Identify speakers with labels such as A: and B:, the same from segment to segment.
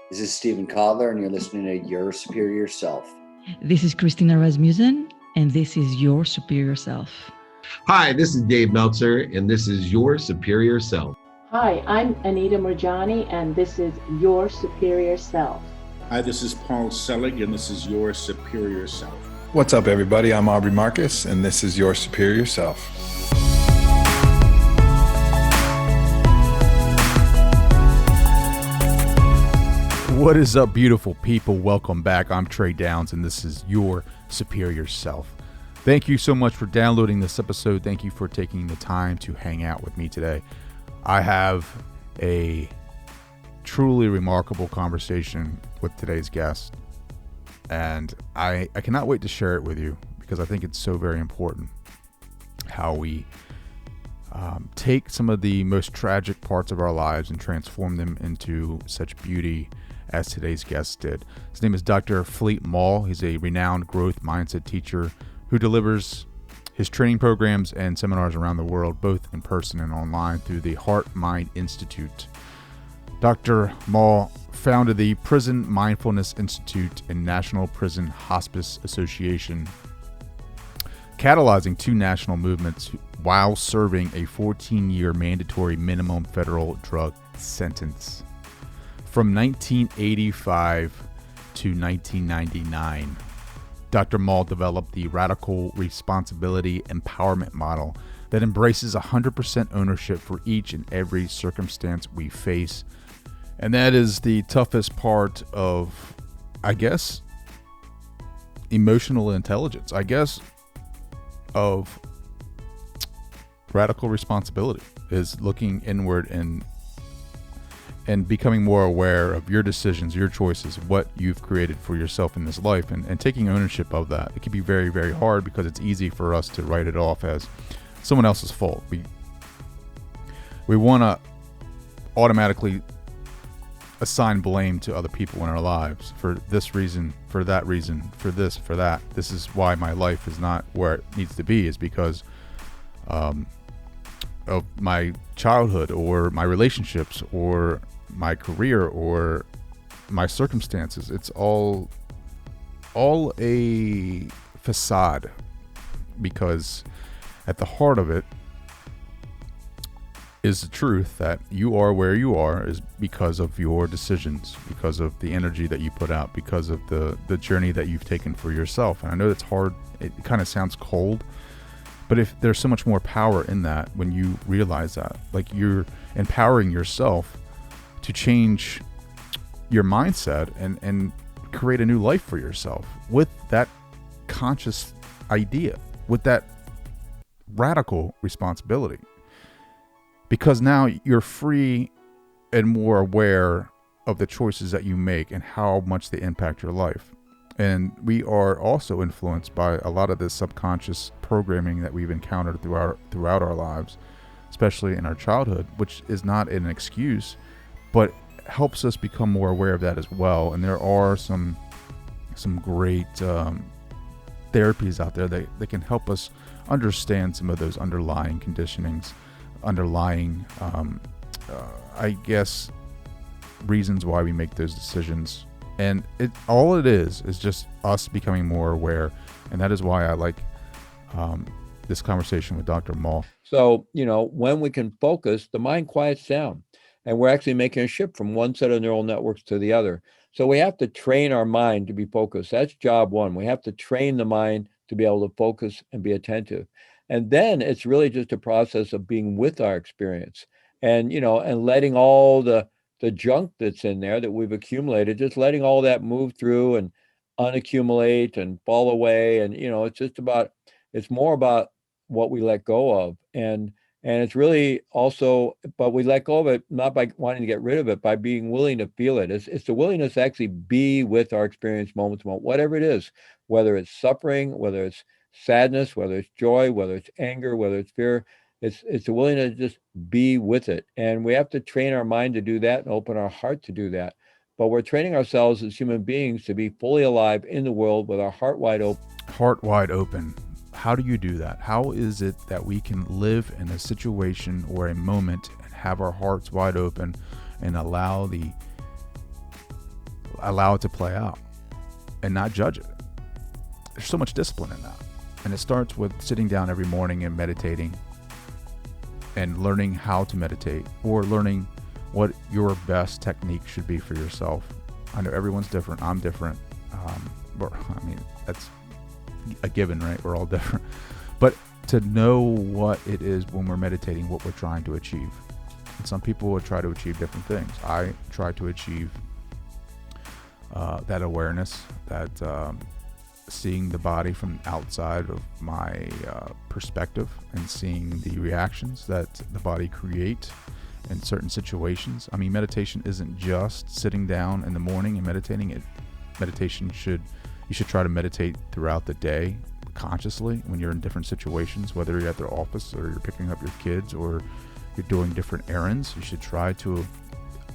A: This is Stephen Kotler, and you're listening to Your Superior Self.
B: This is Christina Rasmussen, and this is Your Superior Self.
C: Hi, this is Dave Meltzer, and this is Your Superior Self.
D: Hi, I'm Anita Murjani, and this is Your Superior Self.
E: Hi, this is Paul Selig, and this is Your Superior Self.
F: What's up, everybody? I'm Aubrey Marcus, and this is Your Superior Self.
G: What is up, beautiful people? Welcome back. I'm Trey Downs, and this is Your Superior Self. Thank you so much for downloading this episode. Thank you for taking the time to hang out with me today. I have a truly remarkable conversation with today's guest, and I cannot wait to share it with you because I think it's so very important how we take some of the most tragic parts of our lives and transform them into such beauty as today's guest did. His name is Dr. Fleet Maull. He's a renowned growth mindset teacher who delivers his training programs and seminars around the world, both in person and online, through the Heart Mind Institute. Dr. Maull founded the Prison Mindfulness Institute and National Prison Hospice Association, catalyzing two national movements while serving a 14-year mandatory minimum federal drug sentence. From 1985 to 1999, Dr. Maull developed the radical responsibility empowerment model that embraces 100% ownership for each and every circumstance we face. And that is the toughest part of, I guess, emotional intelligence, of radical responsibility, is looking inward and becoming more aware of your decisions, your choices, what you've created for yourself in this life, and taking ownership of that. It can be very, very hard because it's easy for us to write it off as someone else's fault. We want to automatically assign blame to other people in our lives for this reason, for that reason, for this, for that. This is why my life is not where it needs to be, is because of my childhood or my relationships or my career or my circumstances. It's all a facade, because at the heart of it is the truth that you are where you are is because of your decisions, because of the energy that you put out, because of the journey that you've taken for yourself. And I know it's hard, it kind of sounds cold, but if there's so much more power in that when you realize that, like, you're empowering yourself to change your mindset and create a new life for yourself with that conscious idea, with that radical responsibility. Because now you're free and more aware of the choices that you make and how much they impact your life. And we are also influenced by a lot of this subconscious programming that we've encountered throughout our lives, especially in our childhood, which is not an excuse, but helps us become more aware of that as well. And there are some great therapies out there that can help us understand some of those underlying conditionings, underlying, I guess, reasons why we make those decisions. And all it is just us becoming more aware. And that is why I like this conversation with Dr. Maull.
H: So, when we can focus, the mind quiets down, and we're actually making a shift from one set of neural networks to the other. So we have to train our mind to be focused. That's job one. We have to train the mind to be able to focus and be attentive. And then it's really just a process of being with our experience and, and letting all the junk that's in there that we've accumulated, just letting all that move through and unaccumulate and fall away. And, it's more about what we let go of. And it's really also, but we let go of it, not by wanting to get rid of it, by being willing to feel it. It's the willingness to actually be with our experience moment to moment, whatever it is, whether it's suffering, whether it's sadness, whether it's joy, whether it's anger, whether it's fear. It's the willingness to just be with it. And we have to train our mind to do that and open our heart to do that. But we're training ourselves as human beings to be fully alive in the world with our heart wide open.
G: Heart wide open. How do you do that? How is it that we can live in a situation or a moment and have our hearts wide open and allow the allow it to play out and not judge it. There's so much discipline in that. And it starts with sitting down every morning and meditating and learning how to meditate, or learning what your best technique should be for yourself. I know everyone's different. I'm different. But I mean, that's a given, right? We're all different. But to know what it is when we're meditating, what we're trying to achieve. And some people would try to achieve different things. I try to achieve that awareness, that seeing the body from outside of my perspective, and seeing the reactions that the body create in certain situations. I mean, meditation isn't just sitting down in the morning and meditating. You should try to meditate throughout the day consciously when you're in different situations, whether you're at the office or you're picking up your kids or you're doing different errands. You should try to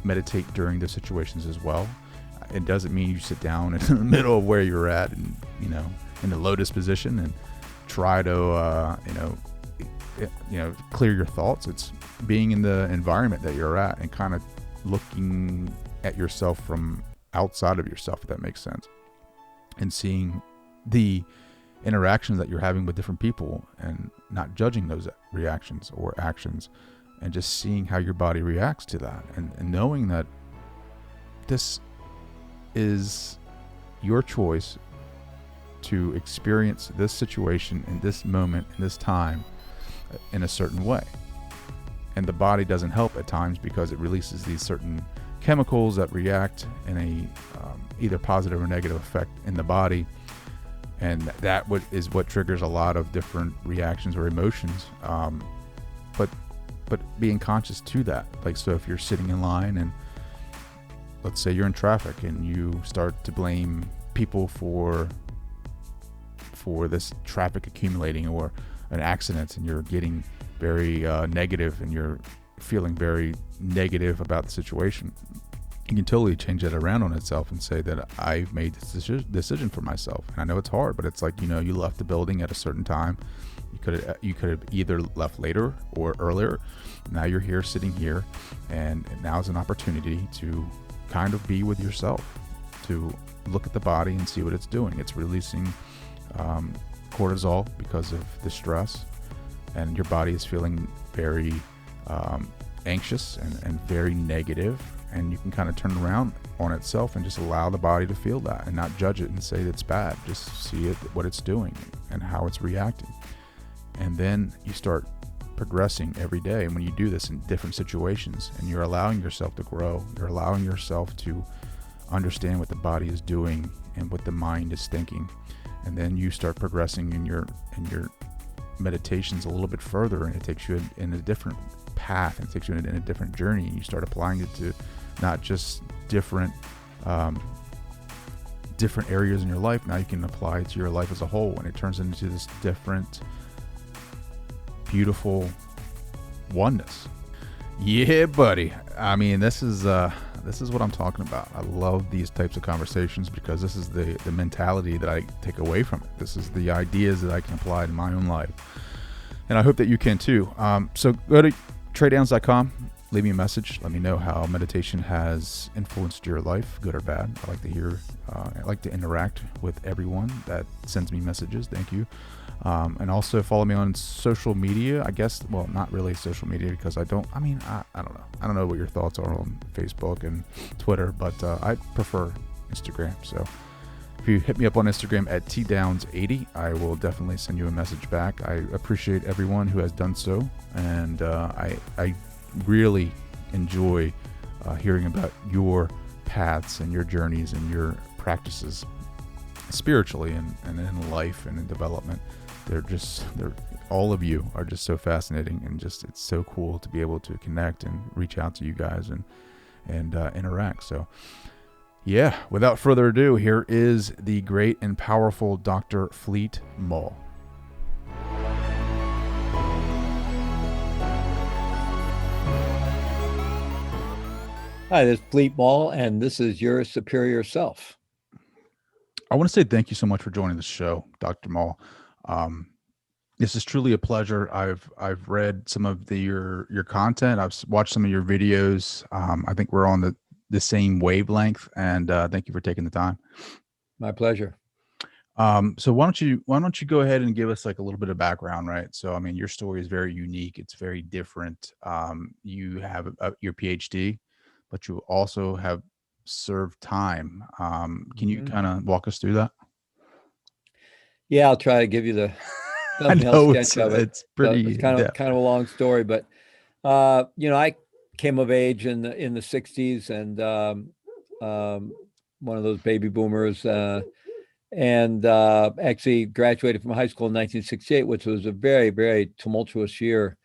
G: meditate during those situations as well. It doesn't mean you sit down in the middle of where you're at and, in the lotus position and try to, clear your thoughts. It's being in the environment that you're at and kind of looking at yourself from outside of yourself, if that makes sense, and seeing the interactions that you're having with different people and not judging those reactions or actions, and just seeing how your body reacts to that, and knowing that this is your choice to experience this situation in this moment, in this time, in a certain way. And the body doesn't help at times because it releases these certain chemicals that react in a either positive or negative effect in the body, and that is what triggers a lot of different reactions or emotions. But being conscious to that, like, so if you're sitting in line and let's say you're in traffic and you start to blame people for this traffic accumulating or an accident, and you're getting very negative and you're feeling very negative about the situation, you can totally change that around on itself and say that I've made this decision for myself. And I know it's hard, but it's like, you left the building at a certain time. You could have either left later or earlier. Now you're here, sitting here, and now is an opportunity to kind of be with yourself, to look at the body and see what it's doing. It's releasing cortisol because of the stress, and your body is feeling very anxious and very negative, and you can kind of turn around on itself and just allow the body to feel that and not judge it and say it's bad. Just see it, what it's doing and how it's reacting. And then you start progressing every day. And when you do this in different situations and you're allowing yourself to grow, you're allowing yourself to understand what the body is doing and what the mind is thinking. And then you start progressing in your meditations a little bit further, and it takes you in a different path, and it takes you in a different journey, and you start applying it to not just different areas in your life. Now you can apply it to your life as a whole, and it turns into this different, beautiful oneness. Yeah, buddy. I mean, this is what I'm talking about. I love these types of conversations because this is the mentality that I take away from it. This is the ideas that I can apply to my own life. And I hope that you can too. So go to traydowns.com, leave me a message. Let me know how meditation has influenced your life, good or bad. I like to hear, I like to interact with everyone that sends me messages. Thank you. And also follow me on social media. I guess, well, not really social media because I don't know. I don't know what your thoughts are on Facebook and Twitter, but I prefer Instagram. So if you hit me up on Instagram at tdowns80, I will definitely send you a message back. I appreciate everyone who has done so. And I really enjoy hearing about your paths and your journeys and your practices spiritually and in life and in development. All of you are just so fascinating, and just it's so cool to be able to connect and reach out to you guys and interact. So yeah, without further ado, here is the great and powerful Dr. Fleet Maull.
H: Hi, this is Fleet Maull, and this is Your Superior Self.
G: I want to say thank you so much for joining the show, Dr. Maull. This is truly a pleasure. I've read some of your content. I've watched some of your videos. I think we're on the same wavelength. And thank you for taking the time.
H: My pleasure.
G: So why don't you go ahead and give us like a little bit of background, right? So, I mean, your story is very unique. It's very different. You have your PhD, but you also have served time. Can you kind of walk us through that?
H: Yeah, I'll try to give you the
G: I know
H: sketch of it.
G: it's pretty
H: It's kind of a long story, but I came of age in the 60s, and one of those baby boomers, and actually graduated from high school in 1968, which was a very, very tumultuous year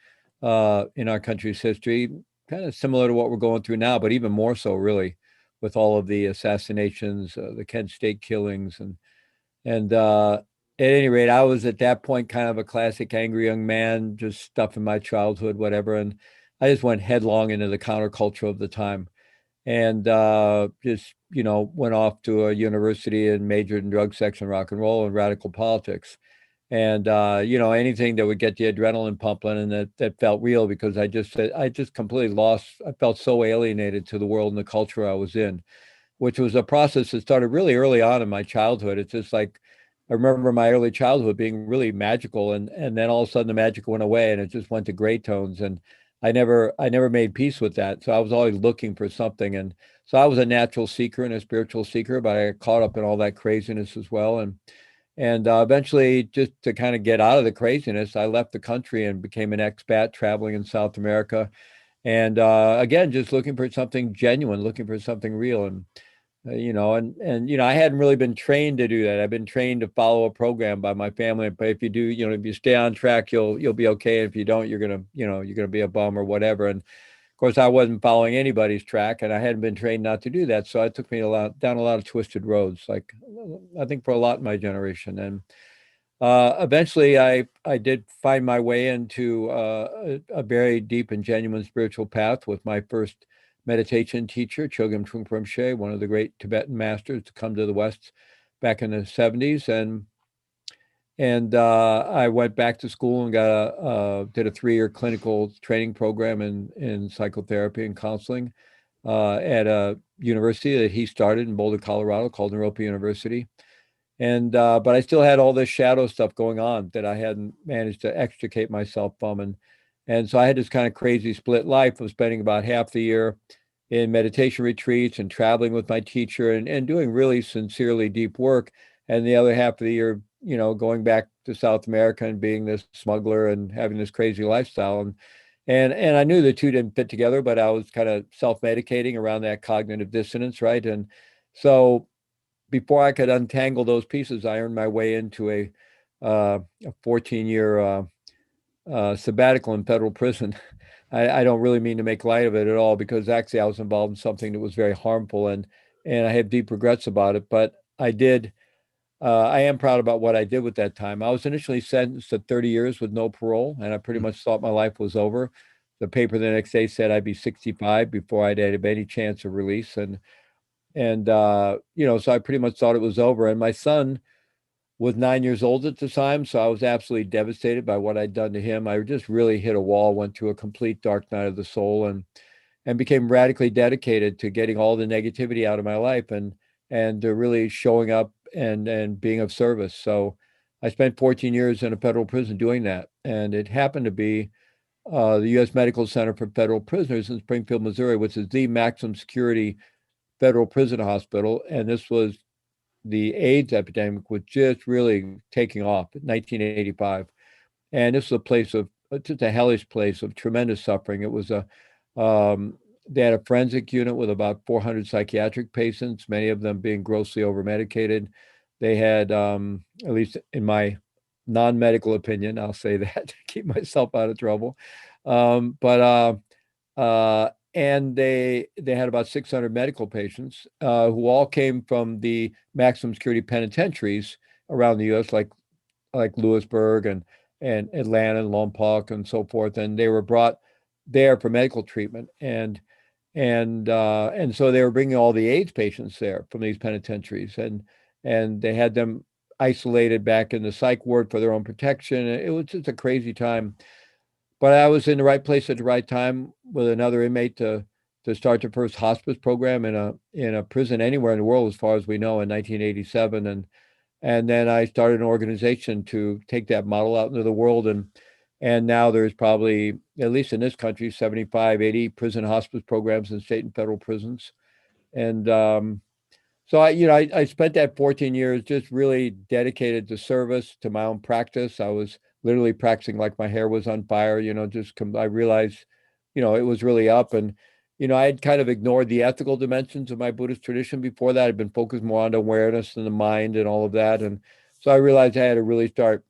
H: in our country's history, kind of similar to what we're going through now, but even more so, really, with all of the assassinations, the Kent State killings, and at any rate, I was at that point kind of a classic angry young man, just stuff in my childhood, whatever, and I just went headlong into the counterculture of the time. And just, went off to a university and majored in drug, sex, and rock and roll and radical politics. And, anything that would get the adrenaline pumping and that felt real, because I just completely lost. I felt so alienated to the world and the culture I was in, which was a process that started really early on in my childhood. It's just like, I remember my early childhood being really magical, and then all of a sudden the magic went away and it just went to gray tones. And I never made peace with that. So I was always looking for something. And so I was a natural seeker and a spiritual seeker, but I got caught up in all that craziness as well. And eventually, just to kind of get out of the craziness, I left the country and became an expat traveling in South America. And again, just looking for something genuine, looking for something real. And I hadn't really been trained to do that. I've been trained to follow a program by my family. But if you do, if you stay on track, you'll be okay. If you don't, you're gonna be a bum or whatever. And of course, I wasn't following anybody's track, and I hadn't been trained not to do that. So it took me down a lot of twisted roads, like I think for a lot in my generation. And eventually, I did find my way into a very deep and genuine spiritual path with my first meditation teacher, Chogyam Trungpa Rinpoche, one of the great Tibetan masters to come to the West back in the 70s. And I went back to school and did a 3-year clinical training program in psychotherapy and counseling at a university that he started in Boulder, Colorado, called Naropa University. And but I still had all this shadow stuff going on that I hadn't managed to extricate myself from. And so I had this kind of crazy split life of spending about half the year in meditation retreats and traveling with my teacher and doing really sincerely deep work. And the other half of the year, going back to South America and being this smuggler and having this crazy lifestyle. And I knew the two didn't fit together, but I was kind of self-medicating around that cognitive dissonance, right? And so before I could untangle those pieces, I earned my way into a 14-year sabbatical in federal prison. I don't really mean to make light of it at all, because actually I was involved in something that was very harmful, and I have deep regrets about it. But I am proud about what I did with that time. I was initially sentenced to 30 years with no parole, and I pretty much thought my life was over. The paper the next day said I'd be 65 before I'd have any chance of release. So I pretty much thought it was over. And my son was 9 years old at the time, so I was absolutely devastated by what I'd done to him. I just really hit a wall, went through a complete dark night of the soul, and became radically dedicated to getting all the negativity out of my life and to really showing up and being of service. So I spent 14 years in a federal prison doing that, and it happened to be the U.S. Medical Center for Federal Prisoners in Springfield, Missouri, which is the maximum security federal prison hospital. And this was the AIDS epidemic was just really taking off in 1985. And this was a place of just a hellish place of tremendous suffering. It was they had a forensic unit with about 400 psychiatric patients, many of them being grossly over-medicated. They had, at least in my non-medical opinion, I'll say that to keep myself out of trouble. And they had about 600 medical patients who all came from the maximum security penitentiaries around the U.S., like Lewisburg and Atlanta and Lompoc and so forth. And they were brought there for medical treatment. And so they were bringing all the AIDS patients there from these penitentiaries, and they had them isolated back in the psych ward for their own protection. It was just a crazy time. But I was in the right place at the right time with another inmate to to start the first hospice program in a prison anywhere in the world, as far as we know, in 1987. And then I started an organization to take that model out into the world. And now there's probably, at least in this country, 75, 80 prison hospice programs in state and federal prisons. And so I spent that 14 years just really dedicated to service, to my own practice. I was literally practicing like my hair was on fire, I realized, it was really up. And, I had kind of ignored the ethical dimensions of my Buddhist tradition before that. I'd been focused more on awareness and the mind and all of that. And so I realized I had to really start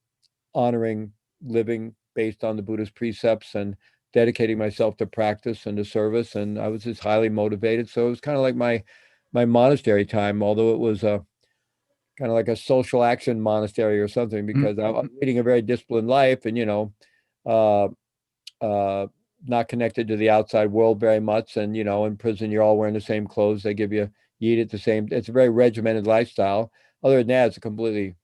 H: honoring living based on the Buddhist precepts and dedicating myself to practice and to service. And I was just highly motivated. So it was kind of like my monastery time, although it was kind of like a social action monastery or something, because I was leading a very disciplined life and, not connected to the outside world very much. And, in prison, you're all wearing the same clothes. They give you eat at the same, it's a very regimented lifestyle. Other than that, it's a completely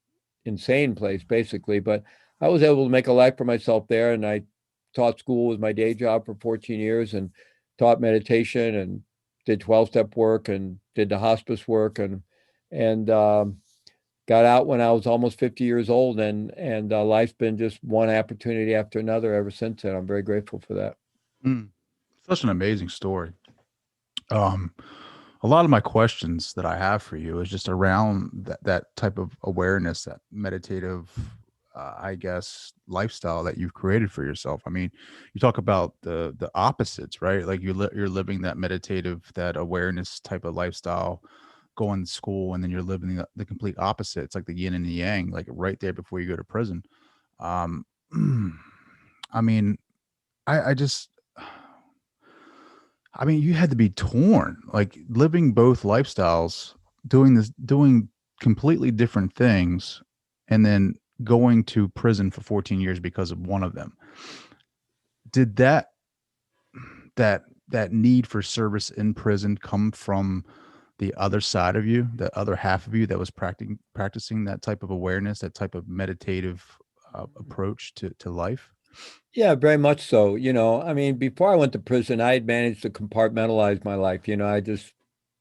H: insane place, basically. But I was able to make a life for myself there. And I taught school was my day job for 14 years and taught meditation and did 12-step work and did the hospice work and got out when I was almost 50 years old. And life's been just one opportunity after another ever since then. I'm very grateful for that.
G: Such an amazing story. A lot of my questions that I have for you is just around that type of awareness, that meditative, I guess, lifestyle that you've created for yourself. I mean, you talk about the opposites, right? Like you're living that meditative, that awareness type of lifestyle, going to school, and then you're living the complete opposite. It's like the yin and the yang, like right there before you go to prison. I mean, you had to be torn, like living both lifestyles, doing completely different things, and then going to prison for 14 years because of one of them. Did that need for service in prison come from the other side of you, the other half of you that was practicing that type of awareness, that type of meditative approach to life?
H: Yeah, very much so. Before I went to prison, I had managed to compartmentalize my life. I just,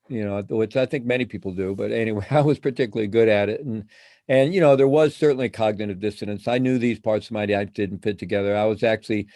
H: which I think many people do. But anyway, I was particularly good at it. And there was certainly cognitive dissonance. I knew these parts of my life didn't fit together. I was actually,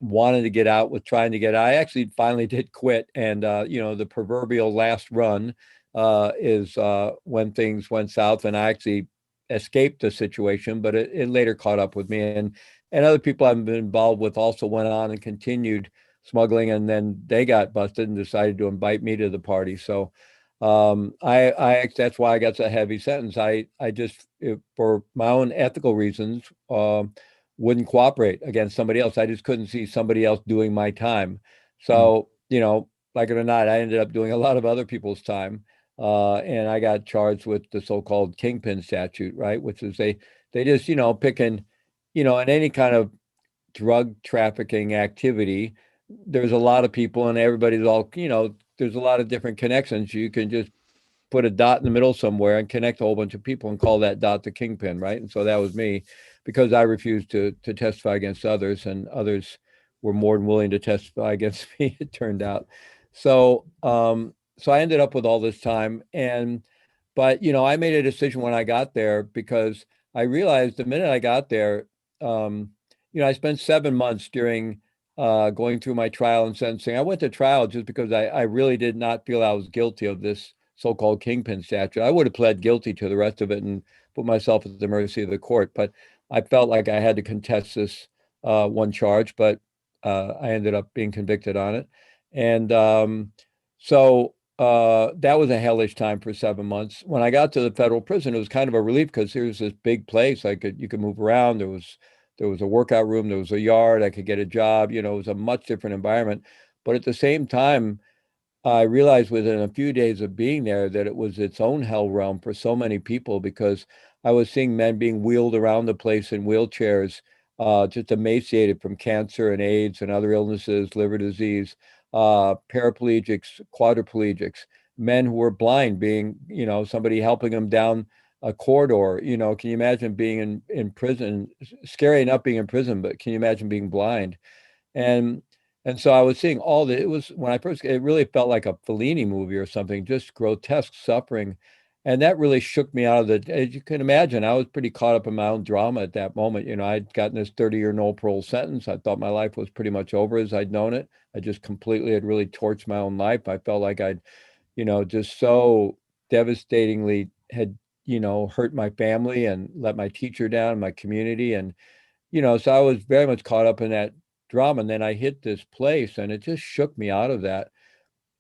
H: wanted to get out, was trying to get out. I actually finally did quit. And, the proverbial last run is when things went south, and I actually escaped the situation, but it later caught up with me. And other people I've been involved with also went on and continued smuggling, and then they got busted and decided to invite me to the party. So that's why I got a heavy sentence. I just, for my own ethical reasons, wouldn't cooperate against somebody else. I just couldn't see somebody else doing my time. So, like it or not, I ended up doing a lot of other people's time. And I got charged with the so-called kingpin statute, right? Which is they just, picking, in any kind of drug trafficking activity, there's a lot of people and everybody's all, there's a lot of different connections. You can just put a dot in the middle somewhere and connect a whole bunch of people and call that dot the kingpin, right? And so that was me, because I refused to testify against others, and others were more than willing to testify against me, it turned out. So I ended up with all this time. But I made a decision when I got there, because I realized the minute I got there, I spent 7 months during going through my trial and sentencing. I went to trial just because I really did not feel I was guilty of this so-called kingpin statute. I would have pled guilty to the rest of it and put myself at the mercy of the court. But I felt like I had to contest this one charge, but I ended up being convicted on it. And so that was a hellish time for 7 months. When I got to the federal prison, it was kind of a relief, because here's this big place. You could move around. There was a workout room. There was a yard. I could get a job. It was a much different environment. But at the same time, I realized within a few days of being there that it was its own hell realm for so many people, because I was seeing men being wheeled around the place in wheelchairs, just emaciated from cancer and AIDS and other illnesses, liver disease, paraplegics, quadriplegics, men who were blind, being, somebody helping them down a corridor. Can you imagine being in prison? Scary enough being in prison, but can you imagine being blind? And And so I was seeing all the, it was when I first, it really felt like a Fellini movie or something, just grotesque suffering. And that really shook me out of the, as you can imagine, I was pretty caught up in my own drama at that moment. You know, I'd gotten this 30-year no parole sentence. I thought my life was pretty much over as I'd known it. I just completely had really torched my own life. I felt like I'd, just so devastatingly had, hurt my family and let my teacher down, my community. And, so I was very much caught up in that drama. And then I hit this place and it just shook me out of that.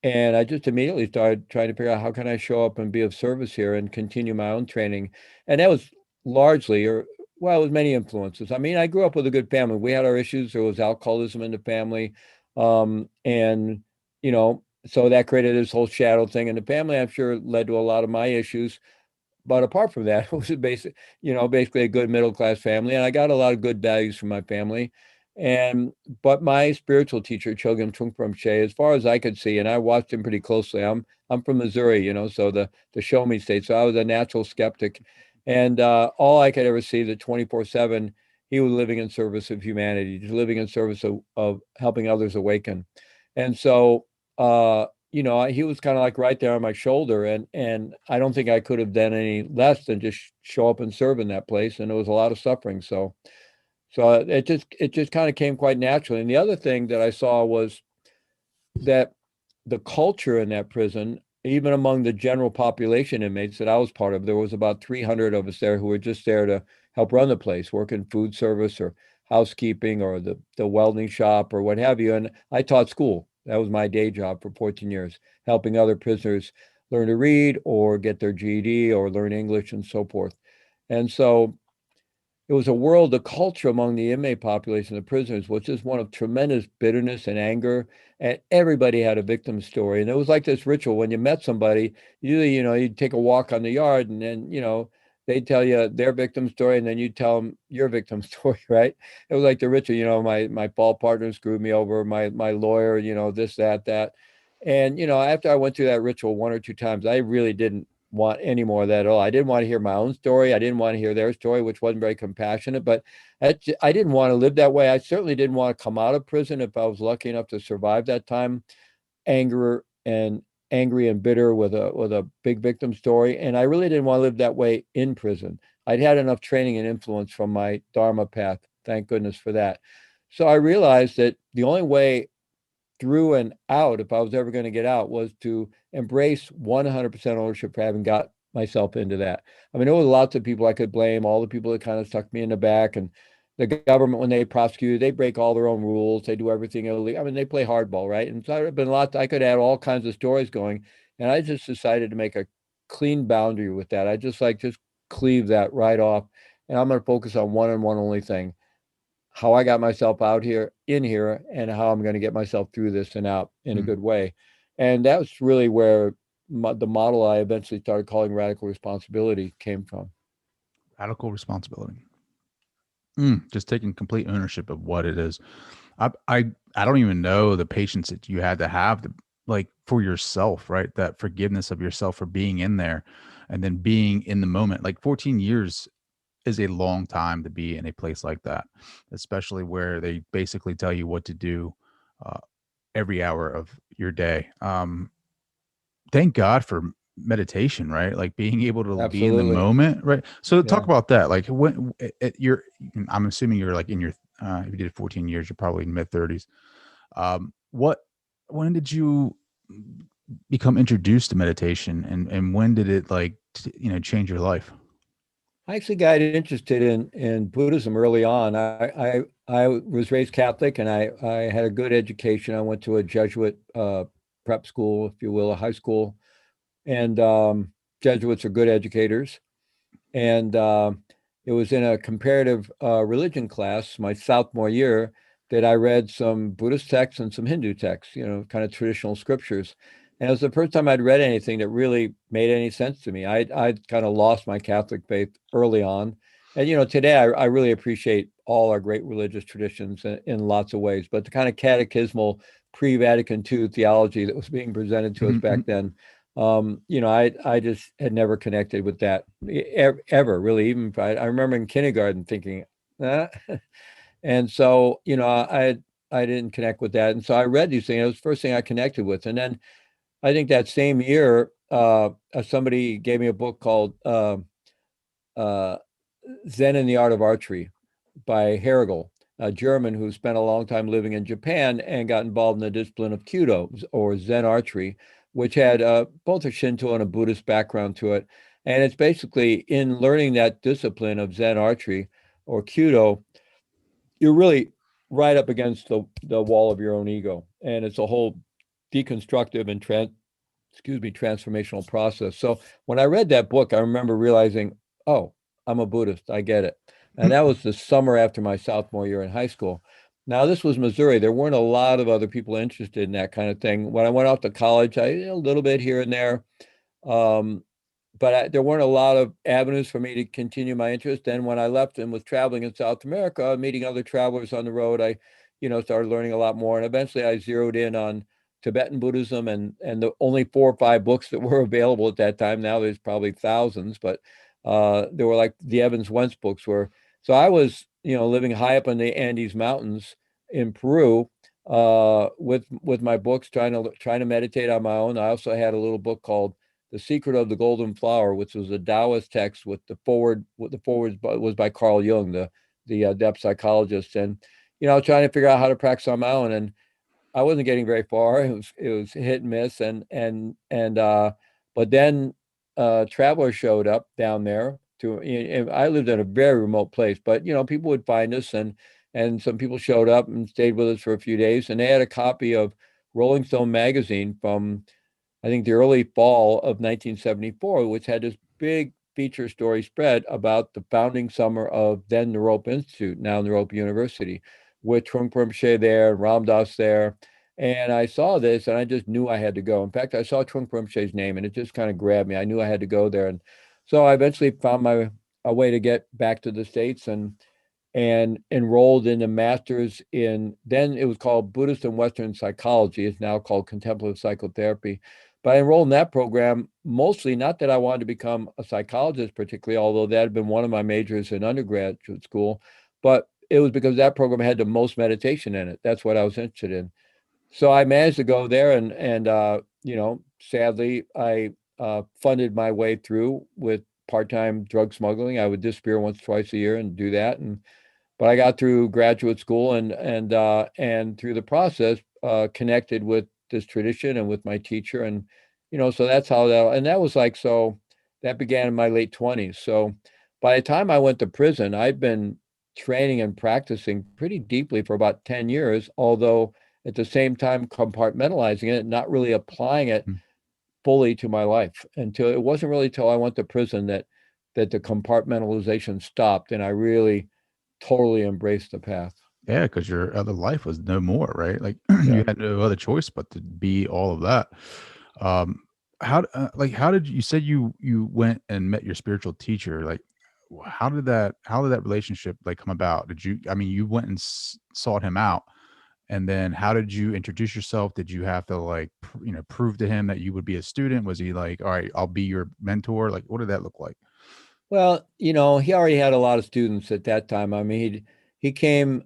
H: And I just immediately started trying to figure out how can I show up and be of service here and continue my own training. And that was largely, it was many influences. I mean, I grew up with a good family. We had our issues. There was alcoholism in the family. And, so that created this whole shadow thing in the family. I'm sure led to a lot of my issues. But apart from that, it was basically a good middle-class family. And I got a lot of good values from my family. But my spiritual teacher, Chogyam Trungpa Rinpoche, as far as I could see, and I watched him pretty closely. I'm from Missouri, so the show me state. So I was a natural skeptic. And all I could ever see that 24/7, he was living in service of humanity, just living in service of helping others awaken. And so he was kind of like right there on my shoulder, and I don't think I could have done any less than just show up and serve in that place. And there was a lot of suffering. So it just kind of came quite naturally. And the other thing that I saw was that the culture in that prison, even among the general population inmates that I was part of, there was about 300 of us there who were just there to help run the place, work in food service or housekeeping or the welding shop or what have you. And I taught school. That was my day job for 14 years, helping other prisoners learn to read or get their GED or learn English and so forth. And so it was a world of culture among the inmate population, the prisoners, was just one of tremendous bitterness and anger. And everybody had a victim story. And it was like this ritual. When you met somebody, usually, you'd take a walk on the yard and then, they'd tell you their victim story and then you tell them your victim story, right? It was like the ritual, my ball partner screwed me over, my lawyer, this, that. And, after I went through that ritual one or two times, I really didn't want any more of that at all. I didn't want to hear my own story. I didn't want to hear their story, which wasn't very compassionate, but I didn't want to live that way. I certainly didn't want to come out of prison if I was lucky enough to survive that time, angry and bitter with a big victim story. And I really didn't want to live that way in prison. I'd had enough training and influence from my Dharma path. Thank goodness for that. So I realized that the only way through and out, if I was ever going to get out, was to embrace 100% ownership for having got myself into that. I mean, there was lots of people I could blame, all the people that kind of stuck me in the back, and the government, when they prosecute, they break all their own rules. They do everything illegal. I mean, they play hardball, right? And so there have been lots, I could add all kinds of stories going. And I just decided to make a clean boundary with that. I just cleave that right off. And I'm going to focus on one and one only thing: how I got myself in here, and how I'm going to get myself through this and out in a good way. And that's really where the model I eventually started calling radical responsibility came from.
G: Radical responsibility. Just taking complete ownership of what it is. I don't even know the patience that you had to have for yourself, right? That forgiveness of yourself for being in there and then being in the moment. 14 years is a long time to be in a place like that, especially where they basically tell you what to do every hour of your day. Thank God for meditation, right? Being able to be in the moment, right? So talk about that. When I'm assuming you're in your, if you did 14 years, you're probably in mid-30s. When did you become introduced to meditation, and when did it change your life?
H: I actually got interested in Buddhism early on. I was raised Catholic, and I had a good education. I went to a Jesuit prep school, if you will, a high school, and Jesuits are good educators. And it was in a comparative religion class, my sophomore year, that I read some Buddhist texts and some Hindu texts, kind of traditional scriptures. And it was the first time I'd read anything that really made any sense to me. I'd kind of lost my Catholic faith early on. And, today I really appreciate all our great religious traditions in lots of ways. But the kind of catechismal pre-Vatican II theology that was being presented to us back then, I just had never connected with that ever, really. Even I remember in kindergarten thinking, And so, didn't connect with that. And so I read these things. It was the first thing I connected with. And then I think that same year, somebody gave me a book called Zen and the Art of Archery by Herigel, a German who spent a long time living in Japan and got involved in the discipline of Kyudo or Zen archery, which had both a Shinto and a Buddhist background to it. And it's basically in learning that discipline of Zen archery or Kyudo, you're really right up against the wall of your own ego. And it's a whole deconstructive and transformational process. So when I read that book, I remember realizing, oh, I'm a Buddhist. I get it. And that was the summer after my sophomore year in high school. Now, this was Missouri. There weren't a lot of other people interested in that kind of thing. When I went off to college, a little bit here and there. But there weren't a lot of avenues for me to continue my interest. And when I left and was traveling in South America, meeting other travelers on the road, I, started learning a lot more. And eventually I zeroed in on Tibetan Buddhism and the only 4 or 5 books that were available at that time. Now there's probably thousands, but there were like the Evans Wentz books were. So I was, living high up in the Andes Mountains in Peru with my books, trying to meditate on my own. I also had a little book called The Secret of the Golden Flower, which was a Taoist text with the forward. The forward was by Carl Jung, the depth psychologist, and trying to figure out how to practice on my own. And I wasn't getting very far. It was hit and miss, but then travelers showed up down there. I lived in a very remote place, but people would find us, and some people showed up and stayed with us for a few days, and they had a copy of Rolling Stone magazine from, I think, the early fall of 1974, which had this big feature story spread about the founding summer of then Naropa Institute, now Naropa University, with Trungpa Rinpoche there, Ram Dass there. And I saw this and I just knew I had to go. In fact, I saw Trungpa Rinpoche's name and it just kind of grabbed me. I knew I had to go there. And so I eventually found a way to get back to the States and enrolled in a master's in, then it was called Buddhist and Western Psychology. It's now called Contemplative Psychotherapy. But I enrolled in that program mostly, not that I wanted to become a psychologist particularly, although that had been one of my majors in undergraduate school, but it was because that program had the most meditation in it. That's what I was interested in. So I managed to go there and sadly, I funded my way through with part-time drug smuggling. I would disappear once, twice a year and do that. But I got through graduate school and through the process, connected with this tradition and with my teacher. And, so that's how that was like, so that began in my late 20s. So by the time I went to prison, I'd been training and practicing pretty deeply for about 10 years, although at the same time compartmentalizing it, not really applying it fully to my life it wasn't really till I went to prison that the compartmentalization stopped and I really totally embraced the path.
G: Yeah, because your other life was no more, right? Like you had no other choice but to be all of that. How did you said you went and met your spiritual teacher? Like, how did that relationship like come about? You went and sought him out, and then how did you introduce yourself? Did you have to like prove to him that you would be a student? Was he like, all right, I'll be your mentor? Like, what did that look like?
H: Well, he already had a lot of students at that time. I mean, he came,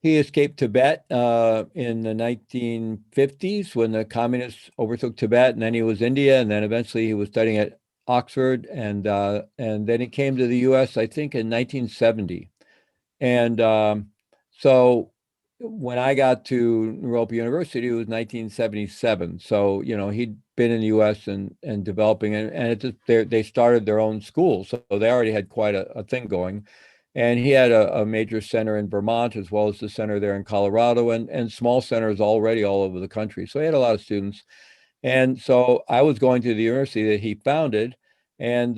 H: he escaped Tibet in the 1950s when the communists overtook Tibet, and then he was India, and then eventually he was studying at Oxford, and then he came to the U.S. I think in 1970, and so when I got to Naropa University, it was 1977. So he'd been in the U.S. and developing, and they started their own school, so they already had quite a thing going. And he had a major center in Vermont, as well as the center there in Colorado, and small centers already all over the country. So he had a lot of students. And so I was going to the university that he founded. And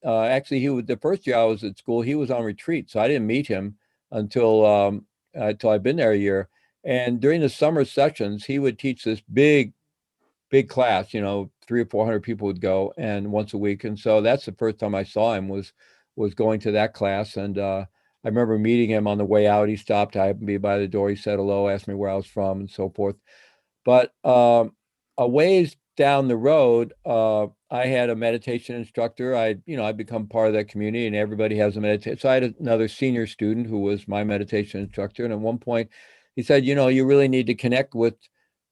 H: actually, the first year I was at school, he was on retreat. So I didn't meet him until I'd been there a year. And during the summer sessions, he would teach this big class, 300 or 400 people would go, and once a week. And so that's the first time I saw him was going to that class. And I remember meeting him on the way out. He stopped. I happened to be by the door. He said hello, asked me where I was from and so forth. But a ways down the road, I I had a meditation instructor. I'd become part of that community, and everybody has a meditation. So I had another senior student who was my meditation instructor. And at one point he said, you really need to connect with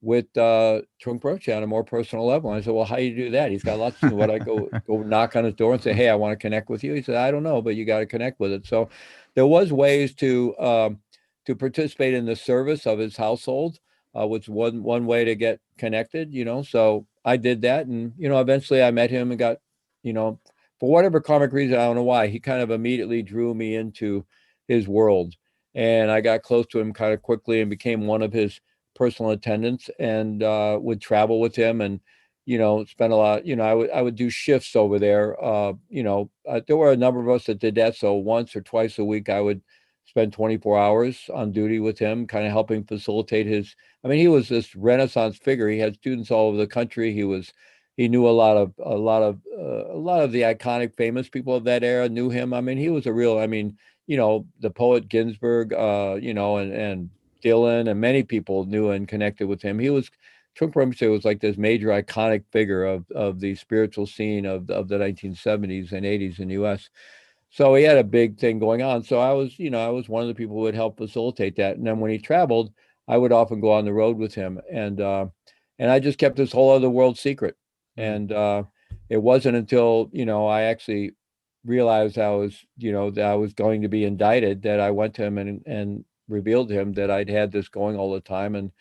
H: Trungpa Rinpoche on a more personal level. And I said, well, how do you do that? He's got lots to do. What, I go knock on his door and say, hey, I want to connect with you? He said, I don't know, but you got to connect with it. So there was ways to participate in the service of his household, was one way to get connected, so I did that. And, eventually I met him and got, for whatever karmic reason, I don't know why, he kind of immediately drew me into his world. And I got close to him kind of quickly and became one of his personal attendants, and would travel with him and, spend a lot, I would do shifts over there. There were a number of us that did that. So once or twice a week, I would spend 24 hours on duty with him, kind of helping facilitate his, he was this Renaissance figure. He had students all over the country. He knew a lot of the iconic famous people of that era knew him. He was a real, the poet Ginsberg, and Dylan, and many people knew and connected with him. Trungpa Rinpoche was like this major iconic figure of the spiritual scene of the 1970s and 80s in the US. So he had a big thing going on. So I was one of the people who would help facilitate that. And then when he traveled, I would often go on the road with him. And I just kept this whole other world secret. And it wasn't until, I actually realized I was going to be indicted that I went to him and revealed to him that I'd had this going all the time, and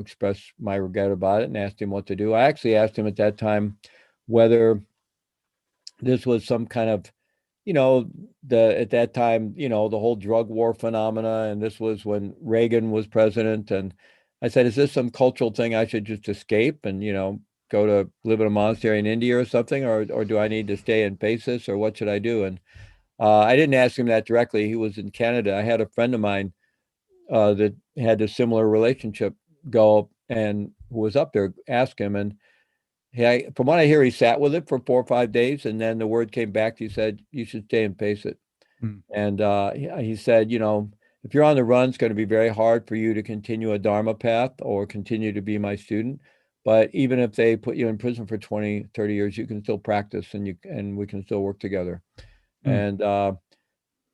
H: expressed my regret about it and asked him what to do. I actually asked him at that time whether this was some kind of, at that time, the whole drug war phenomena. And this was when Reagan was president. And I said, is this some cultural thing I should just escape and, go to live in a monastery in India or something? Or do I need to stay and face this, or what should I do? And I didn't ask him that directly. He was in Canada. I had a friend of mine that had a similar relationship go and who was up there, ask him. And from what I hear, he sat with it for 4 or 5 days. And then the word came back. He said, you should stay and face it. And he said, if you're on the run, it's going to be very hard for you to continue a Dharma path or continue to be my student. But even if they put you in prison for 20, 30 years, you can still practice and we can still work together. And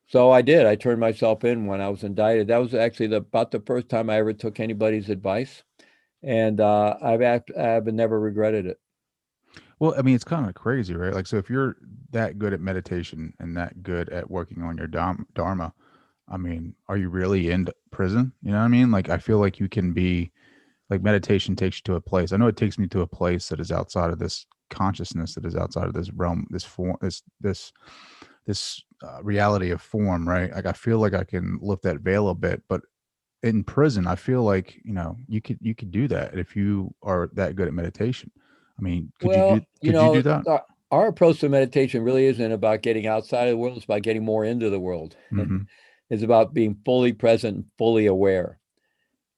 H: so I did. I turned myself in when I was indicted. That was actually about the first time I ever took anybody's advice. And I've never regretted it.
G: Well, it's kind of crazy, right? Like, so if you're that good at meditation and that good at working on your Dharma, are you really in prison? You know what I mean? Like, I feel like you can be, like, meditation takes you to a place. I know it takes me to a place that is outside of this consciousness, that is outside of this realm, this form, this reality of form, right? Like, I feel like I can lift that veil a bit, but in prison, I feel like, you could do that if you are that good at meditation. Could you do that?
H: Our approach to meditation really isn't about getting outside of the world. It's about getting more into the world. Mm-hmm. It's about being fully present and fully aware.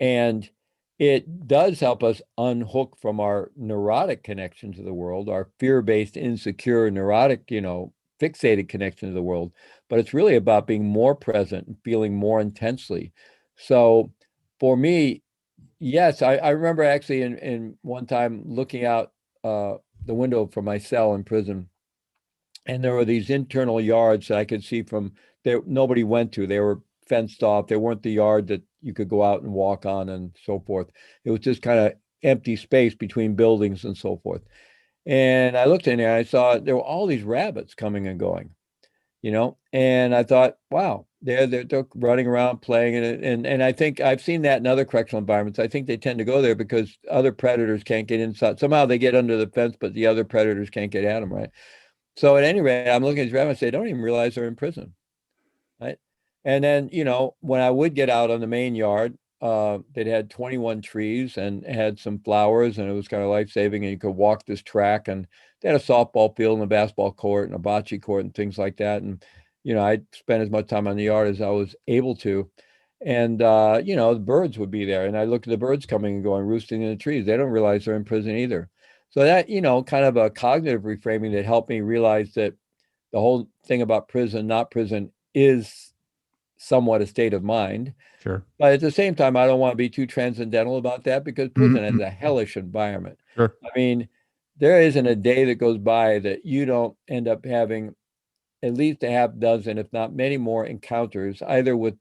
H: And it does help us unhook from our neurotic connection to the world, our fear-based, insecure, neurotic, fixated connection to the world. But it's really about being more present and feeling more intensely. So for me, yes, I remember actually in one time looking out the window from my cell in prison, and there were these internal yards that I could see from there. Nobody went to. They were fenced off. They weren't the yard that you could go out and walk on and so forth. It was just kind of empty space between buildings and so forth. And I looked in there, I saw there were all these rabbits coming and going, and I thought, wow, they're running around playing. And I think I've seen that in other correctional environments. I think they tend to go there because other predators can't get inside. Somehow they get under the fence, but the other predators can't get at them, right? So at any rate, I'm looking at these rabbits, they don't even realize they're in prison, right? And then, when I would get out on the main yard, they'd had 21 trees and had some flowers, and it was kind of life-saving, and you could walk this track, and they had a softball field and a basketball court and a bocce court and things like that. And, I'd spend as much time on the yard as I was able to. And, the birds would be there. And I looked at the birds coming and going, roosting in the trees. They don't realize they're in prison either. So that, kind of a cognitive reframing that helped me realize that the whole thing about prison, not prison, is somewhat a state of mind.
G: Sure.
H: But at the same time, I don't want to be too transcendental about that, because prison is a hellish environment.
G: Sure.
H: there isn't a day that goes by that you don't end up having at least a half dozen, if not many more encounters, either with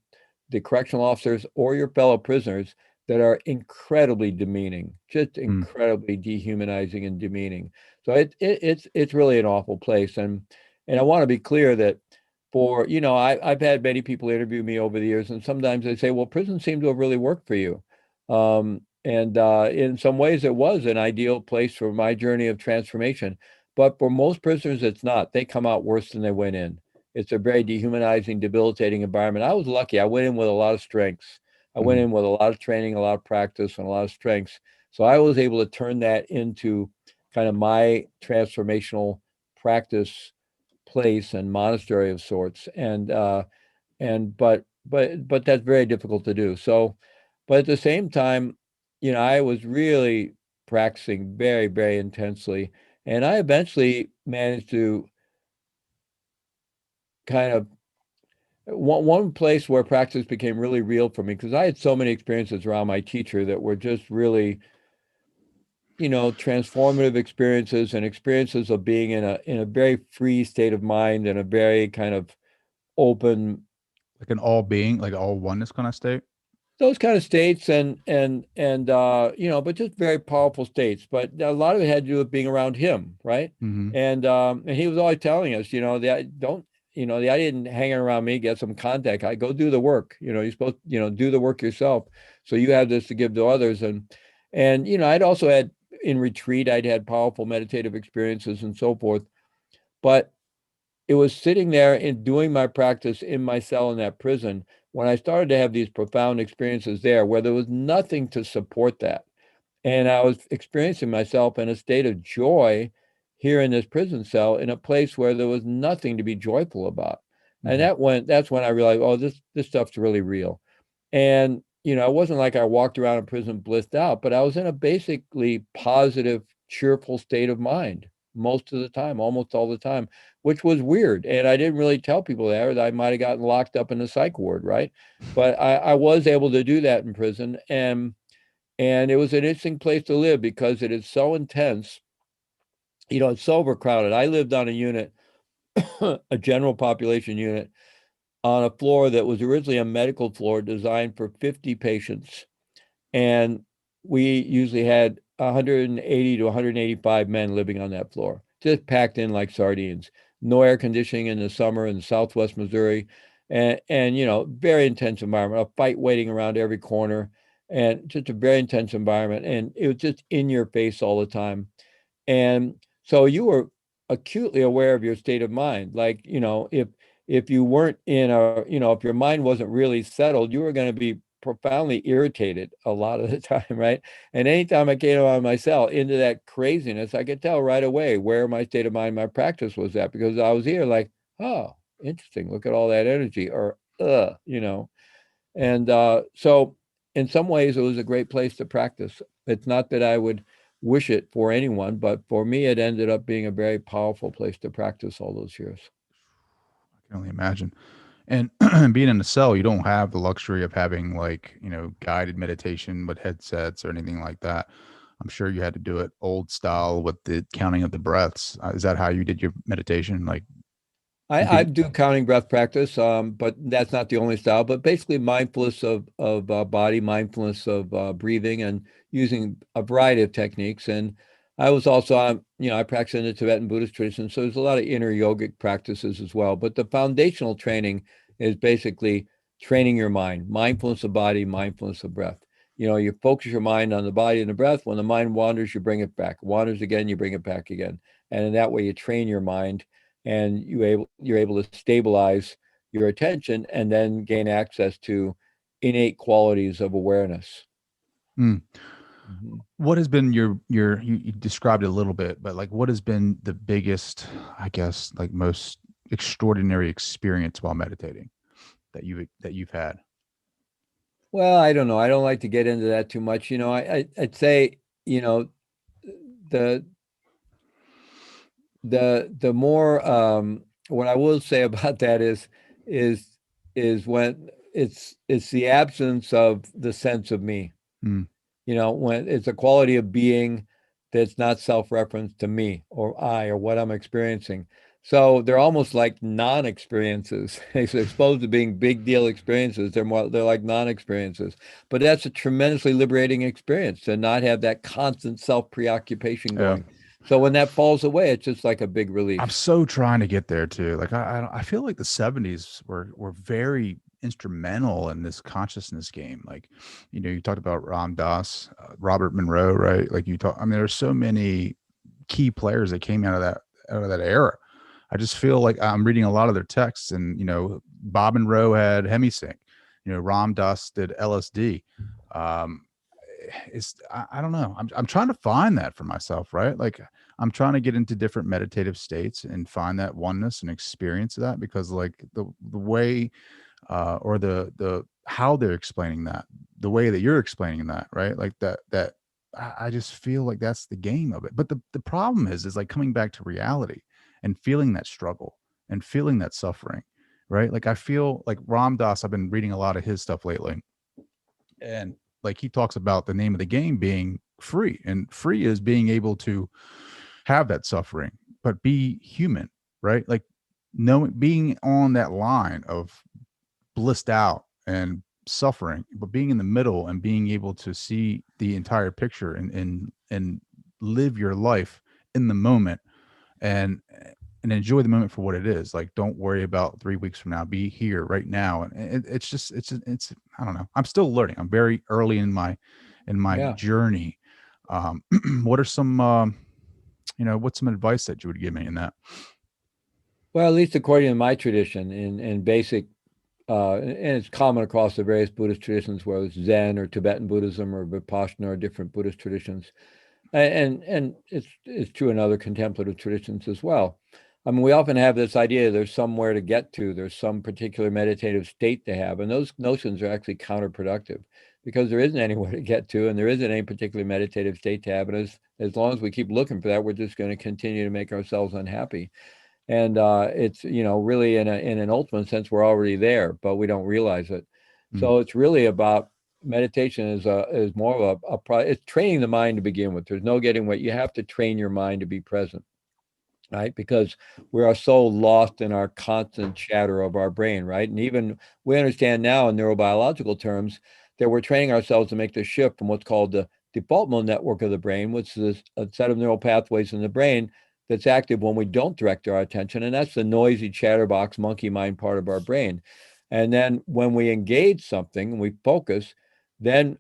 H: the correctional officers or your fellow prisoners, that are incredibly demeaning, just incredibly dehumanizing and demeaning. So it's really an awful place. And I want to be clear that I've had many people interview me over the years, and sometimes they say, well, prison seemed to have really worked for you. And in some ways it was an ideal place for my journey of transformation. But for most prisoners, it's not. They come out worse than they went in. It's a very dehumanizing, debilitating environment. I was lucky. I went in with a lot of strengths. I went in with a lot of training, a lot of practice, and a lot of strengths. So I was able to turn that into kind of my transformational practice place and monastery of sorts. But that's very difficult to do. So, but at the same time, I was really practicing very, very intensely. And I eventually managed to kind of one place where practice became really real for me, because I had so many experiences around my teacher that were just really, transformative experiences, and experiences of being in a very free state of mind and a very kind of open,
G: Like an all being, like all oneness kind of state.
H: those kind of states, and but just very powerful states. But a lot of it had to do with being around him, right? And he was always telling us, the I didn't hang around me, get some contact. I go do the work. You're supposed to, do the work yourself. So you have this to give to others. And I'd also had in retreat, I'd had powerful meditative experiences and so forth. But it was sitting there and doing my practice in my cell in that prison when I started to have these profound experiences there, where there was nothing to support that. And I was experiencing myself in a state of joy here in this prison cell, in a place where there was nothing to be joyful about. And that's when I realized, oh, this stuff's really real. And, it wasn't like I walked around in prison blissed out, but I was in a basically positive, cheerful state of mind most of the time, almost all the time, which was weird. And I didn't really tell people that, or I might have gotten locked up in the psych ward, right? But I was able to do that in prison. And it was an interesting place to live because it is so intense. It's so overcrowded. I lived on a unit, a general population unit, on a floor that was originally a medical floor designed for 50 patients. And we usually had 180 to 185 men living on that floor, just packed in like sardines. No air conditioning in the summer in Southwest Missouri. And very intense environment, a fight waiting around every corner, and just a very intense environment. And it was just in your face all the time. And so you were acutely aware of your state of mind. Like, if you weren't if your mind wasn't really settled, you were going to be profoundly irritated a lot of the time, right? And anytime I came out of my cell into that craziness, I could tell right away where my state of mind, my practice was at, because I was here like, oh, interesting, look at all that energy, or And so in some ways it was a great place to practice. It's not that I would wish it for anyone, but for me, it ended up being a very powerful place to practice all those years.
G: I can only imagine. And being in a cell, you don't have the luxury of having guided meditation with headsets or anything like that. I'm sure you had to do it old style with the counting of the breaths. Is that how you did your meditation? Like,
H: I do counting breath practice, but that's not the only style. But basically, mindfulness of body, mindfulness of breathing, and using a variety of techniques. And I was also, I practice in the Tibetan Buddhist tradition, so there's a lot of inner yogic practices as well. But the foundational training is basically training your mind, mindfulness of body, mindfulness of breath. You focus your mind on the body and the breath. When the mind wanders, you bring it back. Wanders again, you bring it back again. And in that way, you train your mind, and you're able to stabilize your attention and then gain access to innate qualities of awareness.
G: What has been you described it a little bit, but like, what has been the biggest, I guess, like most extraordinary experience while meditating that you've had?
H: Well, I don't know. I don't like to get into that too much. I'd say, the more what I will say about that is when it's the absence of the sense of me. When it's a quality of being that's not self-reference to me or I or what I'm experiencing. So they're almost like non-experiences. They're supposed to being big deal experiences. They're like non-experiences. But that's a tremendously liberating experience to not have that constant self-preoccupation going. So when that falls away, it's just like a big relief.
G: I'm so trying to get there too. Like I feel like the 70s were very instrumental in this consciousness game. Like, you talked about Ram Dass, Robert Monroe, right? Like I mean, there's so many key players that came out of that era. I just feel like I'm reading a lot of their texts, and Bob Monroe had hemisync. Ram Dass did LSD. I don't know. I'm trying to find that for myself, right? Like I'm trying to get into different meditative states and find that oneness and experience that, because like the way or the how they're explaining that, the way that you're explaining that, right? Like that I just feel like that's the game of it. But the problem is like coming back to reality and feeling that struggle and feeling that suffering, right? Like I feel like Ram Dass, I've been reading a lot of his stuff lately, and like he talks about the name of the game being free, and free is being able to have that suffering but be human, right? Like being on that line of blissed out and suffering, but being in the middle and being able to see the entire picture and live your life in the moment and enjoy the moment for what it is. Like, don't worry about 3 weeks from now, be here right now. And it's I don't know. I'm still learning. I'm very early in my journey. What are some, what's some advice that you would give me in that?
H: Well, at least according to my tradition in basic, and it's common across the various Buddhist traditions, whether it's Zen or Tibetan Buddhism or Vipassana or different Buddhist traditions. And it's true in other contemplative traditions as well. I mean, we often have this idea there's somewhere to get to, there's some particular meditative state to have, and those notions are actually counterproductive, because there isn't anywhere to get to, and there isn't any particular meditative state to have. And as long as we keep looking for that, we're just going to continue to make ourselves unhappy. And it's, really in an ultimate sense, we're already there, but we don't realize it. So it's really about meditation is more of it's training the mind to begin with. There's no getting what you have to train your mind to be present, right? Because we are so lost in our constant chatter of our brain, right? And even we understand now in neurobiological terms that we're training ourselves to make the shift from what's called the default mode network of the brain, which is a set of neural pathways in the brain that's active when we don't direct our attention. And that's the noisy chatterbox monkey mind part of our brain. And then when we engage something and we focus, then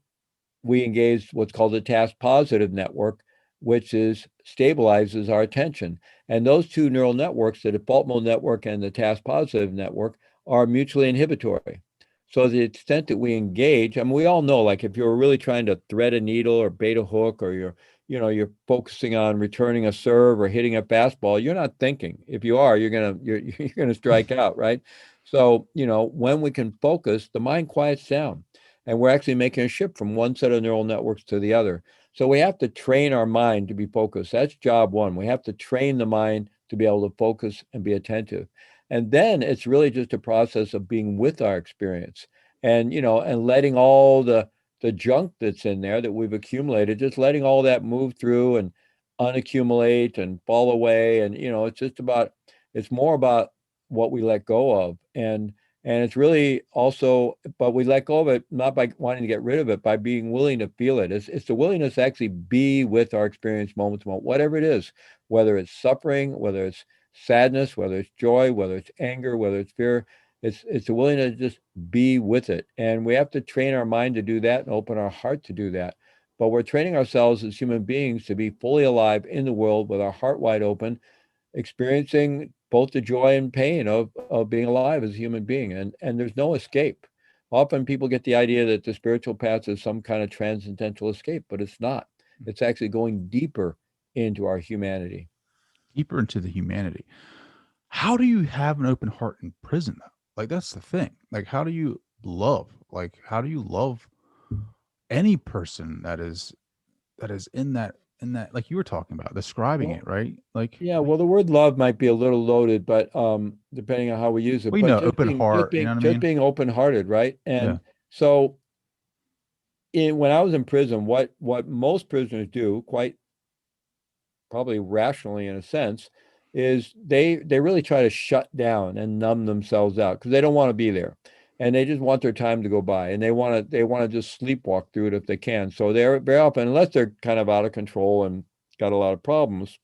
H: we engage what's called the task positive network, which stabilizes our attention. And those two neural networks, the default mode network and the task positive network, are mutually inhibitory. So the extent that we engage, I mean, we all know, like if you're really trying to thread a needle or bait a hook, or you're focusing on returning a serve or hitting a fastball, you're not thinking. If you are, you're gonna strike out, right? So, when we can focus, the mind quiets down, and we're actually making a shift from one set of neural networks to the other. So we have to train our mind to be focused. That's job one. We have to train the mind to be able to focus and be attentive. And then it's really just a process of being with our experience, and and letting all the junk that's in there that we've accumulated, just letting all that move through and unaccumulate and fall away. And it's more about what we let go of. And it's really also, but we let go of it not by wanting to get rid of it, by being willing to feel it. It's the willingness to actually be with our experience moment to moment, whatever it is, whether it's suffering, whether it's sadness, whether it's joy, whether it's anger, whether it's fear. It's the willingness to just be with it. And we have to train our mind to do that and open our heart to do that. But we're training ourselves as human beings to be fully alive in the world with our heart wide open, experiencing both the joy and pain of being alive as a human being. And there's no escape. Often people get the idea that the spiritual path is some kind of transcendental escape, but it's not. It's actually going deeper into our humanity.
G: Deeper into the humanity. How do you have an open heart in prison, though? Like, that's the thing. Like, how do you love? Like, how do you love any person that is in that, like you were talking about, describing it, right? Like,
H: yeah, well, the word love might be a little loaded, but depending on how we use it.
G: We know open heart,
H: just being open-hearted, right? And so when I was in prison, what most prisoners do, quite probably rationally in a sense, is they really try to shut down and numb themselves out because they don't want to be there, and they just want their time to go by, and they want to just sleepwalk through it if they can. So they're very often, unless they're kind of out of control and got a lot of problems,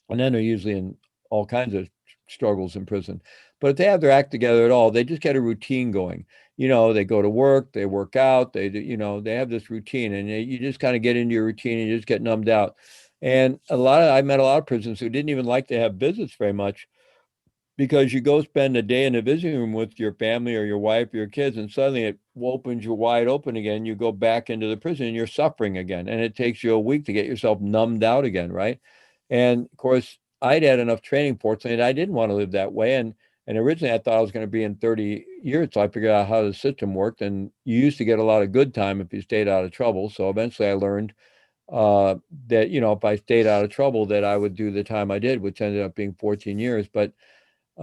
H: and then they're usually in all kinds of struggles in prison. But if they have their act together at all, they just get a routine going. They go to work, they work out, they have this routine, and you just kind of get into your routine and you just get numbed out. And I met a lot of prisoners who didn't even like to have visits very much, because you go spend a day in the visiting room with your family or your wife or your kids, and suddenly it opens you wide open again. You go back into the prison and you're suffering again. And it takes you a week to get yourself numbed out again, right? And of course, I'd had enough training, fortunately, and I didn't want to live that way. And originally I thought I was going to be in 30 years. So I figured out how the system worked. And you used to get a lot of good time if you stayed out of trouble. So eventually I learned that, if I stayed out of trouble, that I would do the time I did, which ended up being 14 years. But it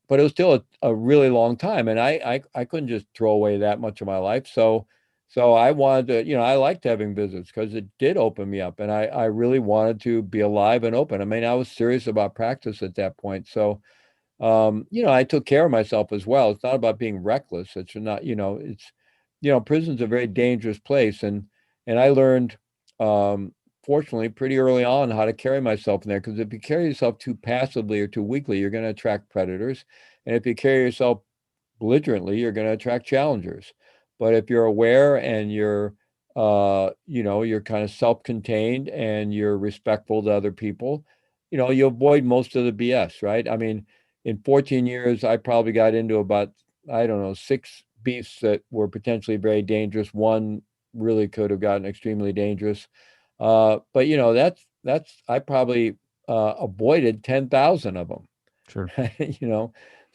H: was still a really long time. And I couldn't just throw away that much of my life. So I wanted to, I liked having visits because it did open me up, and I really wanted to be alive and open. I mean, I was serious about practice at that point. So, I took care of myself as well. It's not about being reckless. It's not, prison's a very dangerous place. And I learned, fortunately, pretty early on how to carry myself in there, because if you carry yourself too passively or too weakly, you're going to attract predators. And if you carry yourself belligerently, you're going to attract challengers. But if you're aware and you're kind of self-contained and you're respectful to other people, you avoid most of the BS, right? I mean, in 14 years, I probably got into about, 6 beefs that were potentially very dangerous. One really could have gotten extremely dangerous. But that's I probably avoided 10,000 of them.
G: Sure.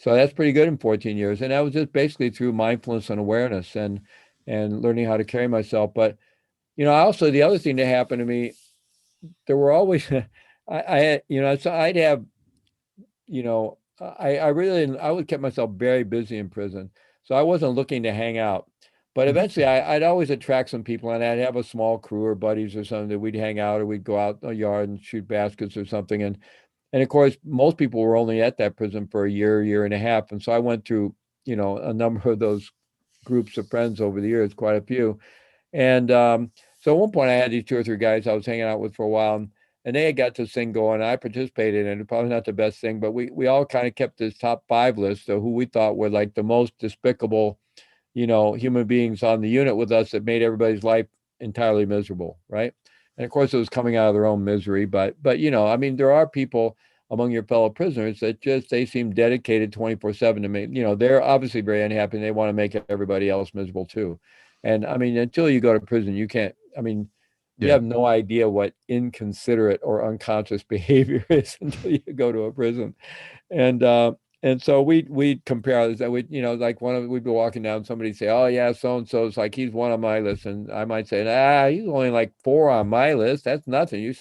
H: So that's pretty good in 14 years. And that was just basically through mindfulness and awareness and learning how to carry myself. But, also the other thing that happened to me, there were always, I would keep myself very busy in prison. So I wasn't looking to hang out. But eventually I'd always attract some people, and I'd have a small crew or buddies or something that we'd hang out, or we'd go out in the yard and shoot baskets or something. And of course, most people were only at that prison for a year and a half. And so I went through, a number of those groups of friends over the years, quite a few. And so at one point I had these 2 or 3 guys I was hanging out with for a while, and they had got this thing going. I participated in it, probably not the best thing, but we all kind of kept this top 5 list of who we thought were like the most despicable, human beings on the unit with us, that made everybody's life entirely miserable, right? And of course, it was coming out of their own misery. But I mean, there are people among your fellow prisoners that they seem dedicated 24/7 to make, they're obviously very unhappy, and they want to make everybody else miserable too. And I mean, until you go to prison, you can't, you have no idea what inconsiderate or unconscious behavior is until you go to a prison. And so we'd compare that. We'd be walking down, somebody say, oh yeah, so-and-so's like, he's one on my list. And I might say, he's only like 4 on my list. That's nothing.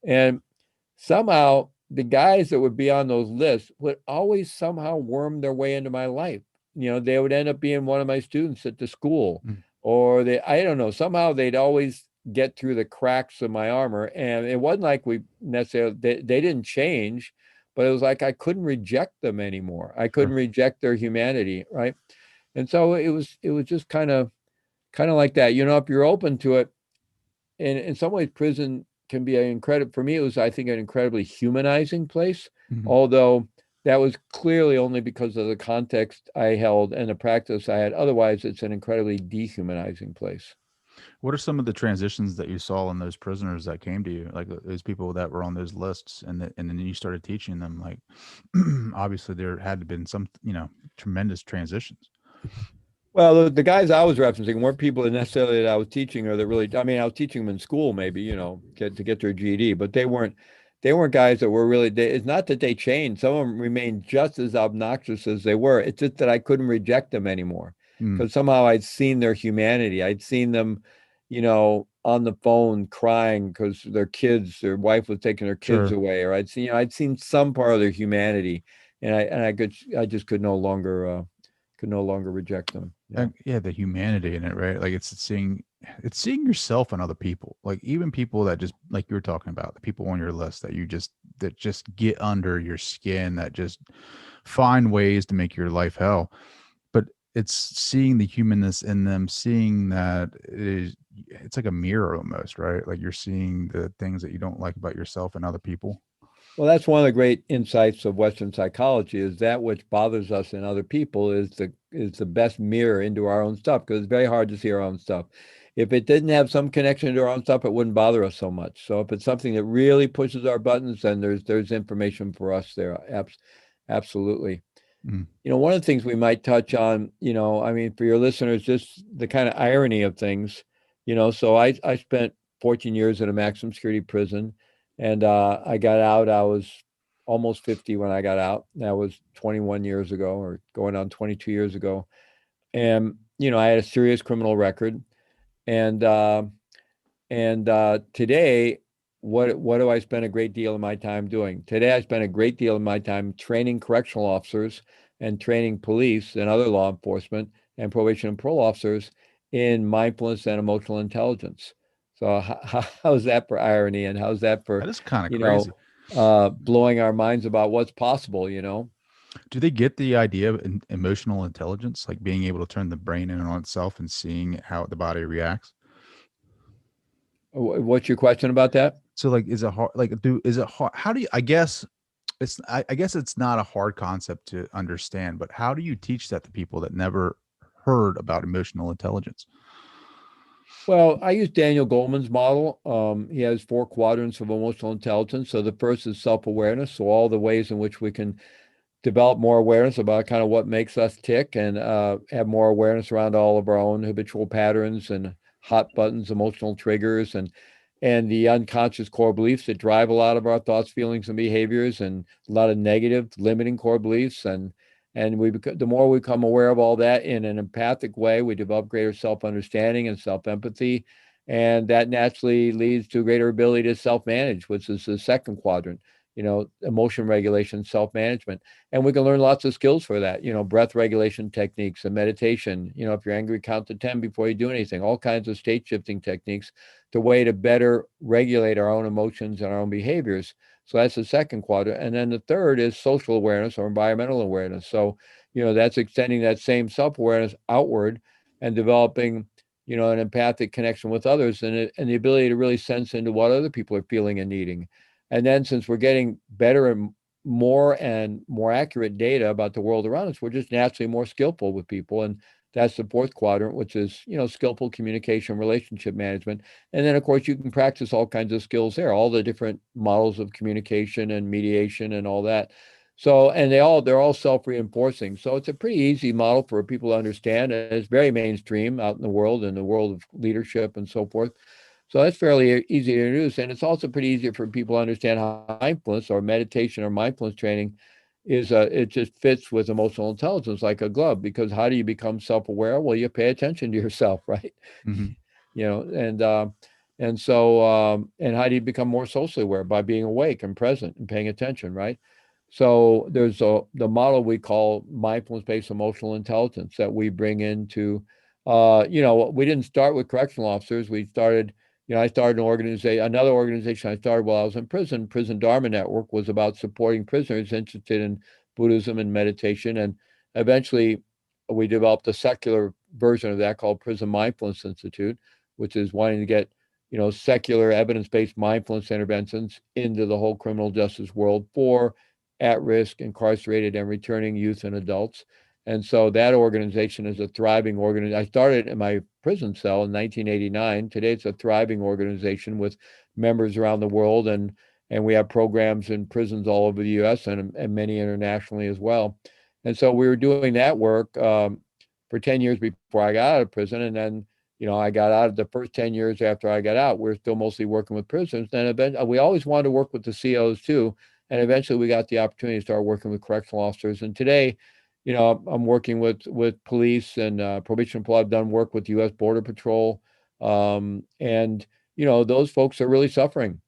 H: And somehow the guys that would be on those lists would always somehow worm their way into my life. They would end up being one of my students at the school, or I don't know, somehow they'd always get through the cracks of my armor. And it wasn't like we necessarily, they didn't change, but it was like I couldn't reject them anymore. I couldn't reject their humanity, right? And so it was just kind of like that. If you're open to it, and in some ways prison can be for me, it was, I think, an incredibly humanizing place, although that was clearly only because of the context I held and the practice I had. Otherwise, it's an incredibly dehumanizing place.
G: What are some of the transitions that you saw in those prisoners that came to you, like those people that were on those lists, and then you started teaching them? Like, obviously there had to have been some, tremendous transitions.
H: Well, the guys I was referencing weren't people that necessarily that I was teaching, or that really, I was teaching them in school, maybe, to get their GED, but they weren't guys that were really, it's not that they changed. Some of them remained just as obnoxious as they were. It's just that I couldn't reject them anymore, because somehow I'd seen their humanity. I'd seen them, on the phone crying because their wife was taking their kids away, or I'd seen some part of their humanity, and I just could no longer reject them.
G: Yeah, the humanity in it, right? Like it's seeing it's seeing yourself and other people, like even people that just, like you were talking about, the people on your list that just get under your skin, that just find ways to make your life hell. But it's seeing the humanness in them, seeing that it's like a mirror almost, right? Like you're seeing the things that you don't like about yourself and other people.
H: Well, that's one of the great insights of Western psychology, is that which bothers us in other people is the best mirror into our own stuff, because it's very hard to see our own stuff. If it didn't have some connection to our own stuff, it wouldn't bother us so much. So if it's something that really pushes our buttons, then there's information for us there. Absolutely.
G: Mm.
H: One of the things we might touch on, I mean, for your listeners, just the kind of irony of things, so I spent 14 years in a maximum security prison, and I got out. I was almost 50 when I got out. That was 21 years ago, or going on 22 years ago. And, I had a serious criminal record. And today, what do I spend a great deal of my time doing? Today, I spend a great deal of my time training correctional officers and training police and other law enforcement and probation and parole officers in mindfulness and emotional intelligence. So how's that for irony, and how's that for,
G: That is kind of crazy.
H: blowing our minds about what's possible,
G: Do they get the idea of emotional intelligence, like being able to turn the brain in on itself and seeing how the body reacts?
H: What's your question about that?
G: So like, is it hard? Like, is it hard? How do you, I guess it's not a hard concept to understand, but how do you teach that to people that never heard about emotional intelligence?
H: Well, I use Daniel Goleman's model. He has 4 quadrants of emotional intelligence. So the first is self-awareness. So all the ways in which we can develop more awareness about kind of what makes us tick, and have more awareness around all of our own habitual patterns and hot buttons, emotional triggers, and the unconscious core beliefs that drive a lot of our thoughts, feelings, and behaviors, and a lot of negative limiting core beliefs. And the more we become aware of all that in an empathic way, we develop greater self-understanding and self-empathy. And that naturally leads to greater ability to self-manage, which is the second quadrant, emotion regulation, self-management. And we can learn lots of skills for that, breath regulation techniques and meditation. If you're angry, count to 10 before you do anything, all kinds of state shifting techniques, the way to better regulate our own emotions and our own behaviors. So that's the second quadrant. And then the third is social awareness or environmental awareness. So, that's extending that same self-awareness outward and developing, an empathic connection with others, and the ability to really sense into what other people are feeling and needing. And then, since we're getting better and more accurate data about the world around us, we're just naturally more skillful with people. And that's the fourth quadrant, which is, skillful communication, relationship management. And then, of course, you can practice all kinds of skills there, all the different models of communication and mediation and all that. So, and they're all self-reinforcing. So it's a pretty easy model for people to understand. And it's very mainstream out in the world of leadership and so forth. So that's fairly easy to introduce. And it's also pretty easy for people to understand how mindfulness or meditation or mindfulness training is, it just fits with emotional intelligence like a glove. Because how do you become self-aware? Well, you pay attention to yourself, right?
G: Mm-hmm.
H: And so how do you become more socially aware? By being awake and present and paying attention, right? So there's the model we call mindfulness-based emotional intelligence that we bring into, we didn't start with correctional officers. We started, I started another organization I started while I was in prison. Prison Dharma Network was about supporting prisoners interested in Buddhism and meditation. And eventually we developed a secular version of that called Prison Mindfulness Institute, which is wanting to get, secular evidence-based mindfulness interventions into the whole criminal justice world for at-risk, incarcerated, and returning youth and adults. And so that organization is a thriving organization. I started in my prison cell in 1989. Today, it's a thriving organization with members around the world, and we have programs in prisons all over the U.S. and many internationally as well. And so we were doing that work for 10 years before I got out of prison. And then, I got out of the first 10 years after I got out. We're still mostly working with prisoners. Then eventually, we always wanted to work with the COs too. And eventually we got the opportunity to start working with correctional officers. And today, I'm working with police and probation and parole. I've done work with U.S. Border Patrol. And those folks are really suffering.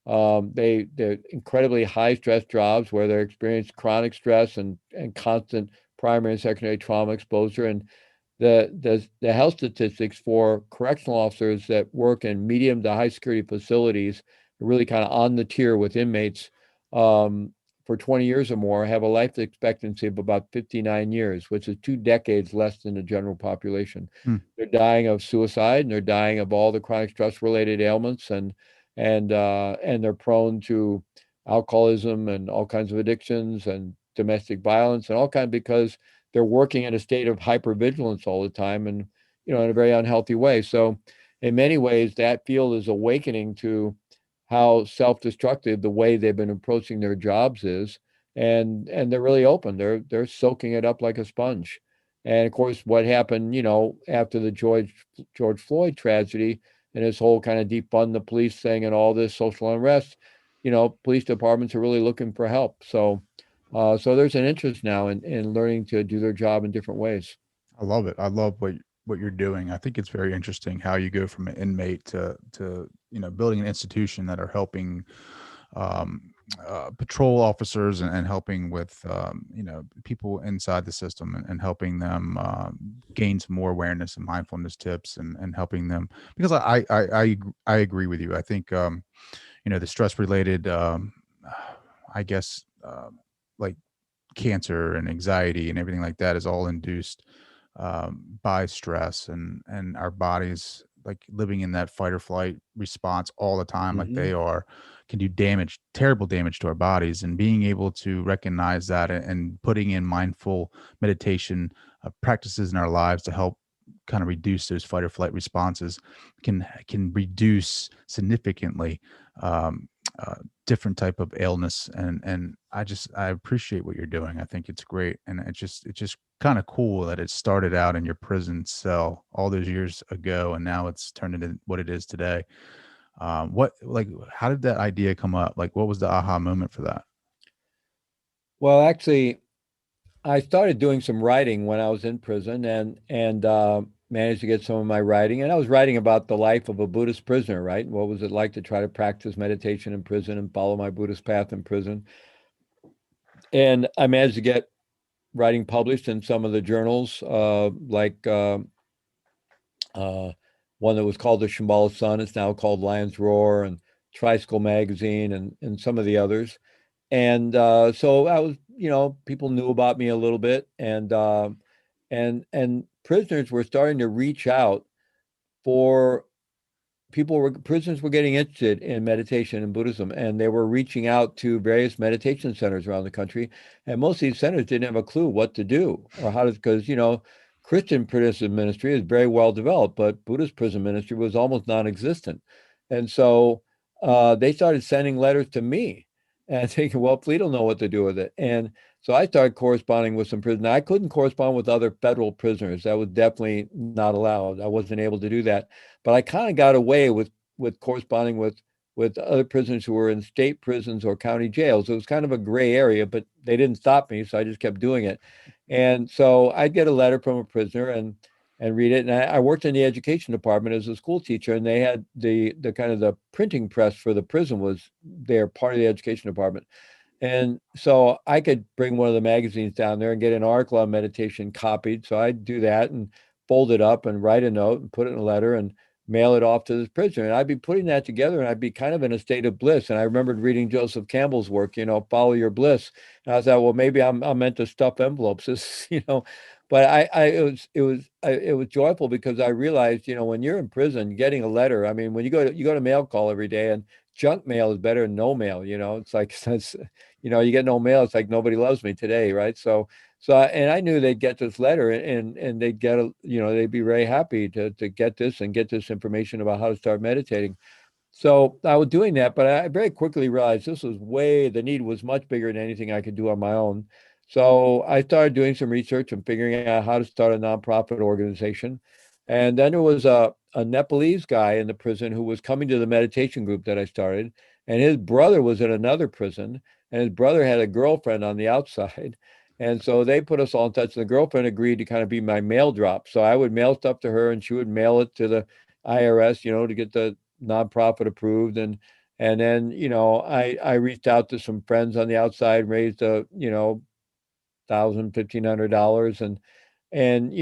H: They're incredibly high stress jobs where they're experiencing chronic stress and constant primary and secondary trauma exposure. And the health statistics for correctional officers that work in medium to high security facilities, really kind of on the tier with inmates, for 20 years or more, have a life expectancy of about 59 years, which is 2 decades less than the general population. They're dying of suicide, and they're dying of all the chronic stress related ailments, and they're prone to alcoholism and all kinds of addictions and domestic violence and all kinds, because they're working in a state of hypervigilance all the time, and in a very unhealthy way. So in many ways, that field is awakening to how self-destructive the way they've been approaching their jobs is, and they're really open. They're soaking it up like a sponge. And of course, what happened, after the George Floyd tragedy and this whole kind of defund the police thing and all this social unrest, police departments are really looking for help. So there's an interest now in learning to do their job in different ways.
G: I love it. I love what you're doing. I think it's very interesting how you go from an inmate to building an institution that are helping patrol officers and helping with people inside the system, and helping them gain some more awareness and mindfulness tips, and helping them, because I agree with you. I think the stress related like cancer and anxiety and everything like that is all induced by stress, and our bodies, like living in that fight or flight response all the time, like they are, can do terrible damage to our bodies. And being able to recognize that, and putting in mindful meditation practices in our lives to help kind of reduce those fight or flight responses can reduce significantly different type of illness. And I appreciate what you're doing. I think it's great. And it's just kind of cool that it started out in your prison cell all those years ago, and now it's turned into what it is today. How did that idea come up? Like, what was the aha moment for that?
H: Well, actually, I started doing some writing when I was in prison, and managed to get some of my writing. And I was writing about the life of a Buddhist prisoner, right? What was it like to try to practice meditation in prison and follow my Buddhist path in prison? And I managed to get writing published in some of the journals, like one that was called the Shambhala Sun. It's now called Lion's Roar, and Tricycle Magazine, and some of the others. And so I was, people knew about me a little bit, and prisoners were starting to reach out for prisoners were getting interested in meditation and Buddhism, and they were reaching out to various meditation centers around the country. And most of these centers didn't have a clue what to do or how to, because, Christian prison ministry is very well developed, but Buddhist prison ministry was almost non-existent. And so they started sending letters to me and thinking, well, we don't know what to do with it. And so I started corresponding with some prisoners. I couldn't correspond with other federal prisoners. That was definitely not allowed. I wasn't able to do that. But I kind of got away with corresponding with other prisoners who were in state prisons or county jails. It was kind of a gray area, but they didn't stop me, so I just kept doing it. And so I'd get a letter from a prisoner and read it. And I worked in the education department as a school teacher, and they had the kind of the printing press for the prison was there, part of the education department. And so I could bring one of the magazines down there and get an article on meditation copied. So I'd do that and fold it up and write a note and put it in a letter and mail it off to this prisoner. And I'd be putting that together, and I'd be kind of in a state of bliss. And I remembered reading Joseph Campbell's work, follow your bliss. And I thought, well, maybe I'm meant to stuff envelopes, but it was joyful, because I realized, when you're in prison, getting a letter, I mean, when you go to mail call every day, and junk mail is better than no mail, it's like, you get no mail, it's like nobody loves me today, right? So and I knew they'd get this letter, and they'd get they'd be very happy to get this and get this information about how to start meditating. So I was doing that, but I very quickly realized the need was much bigger than anything I could do on my own. So I started doing some research and figuring out how to start a nonprofit organization. And then there was a Nepalese guy in the prison who was coming to the meditation group that I started, and his brother was in another prison, and his brother had a girlfriend on the outside. And so they put us all in touch. And the girlfriend agreed to kind of be my mail drop. So I would mail stuff to her, and she would mail it to the IRS, to get the nonprofit approved. And then, I reached out to some friends on the outside, raised $1,000, $1,500, and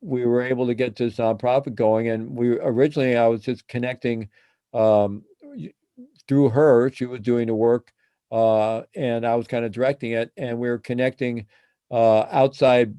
H: we were able to get this nonprofit going. And I was just connecting through her. She was doing the work, and I was kind of directing it, and we were connecting outside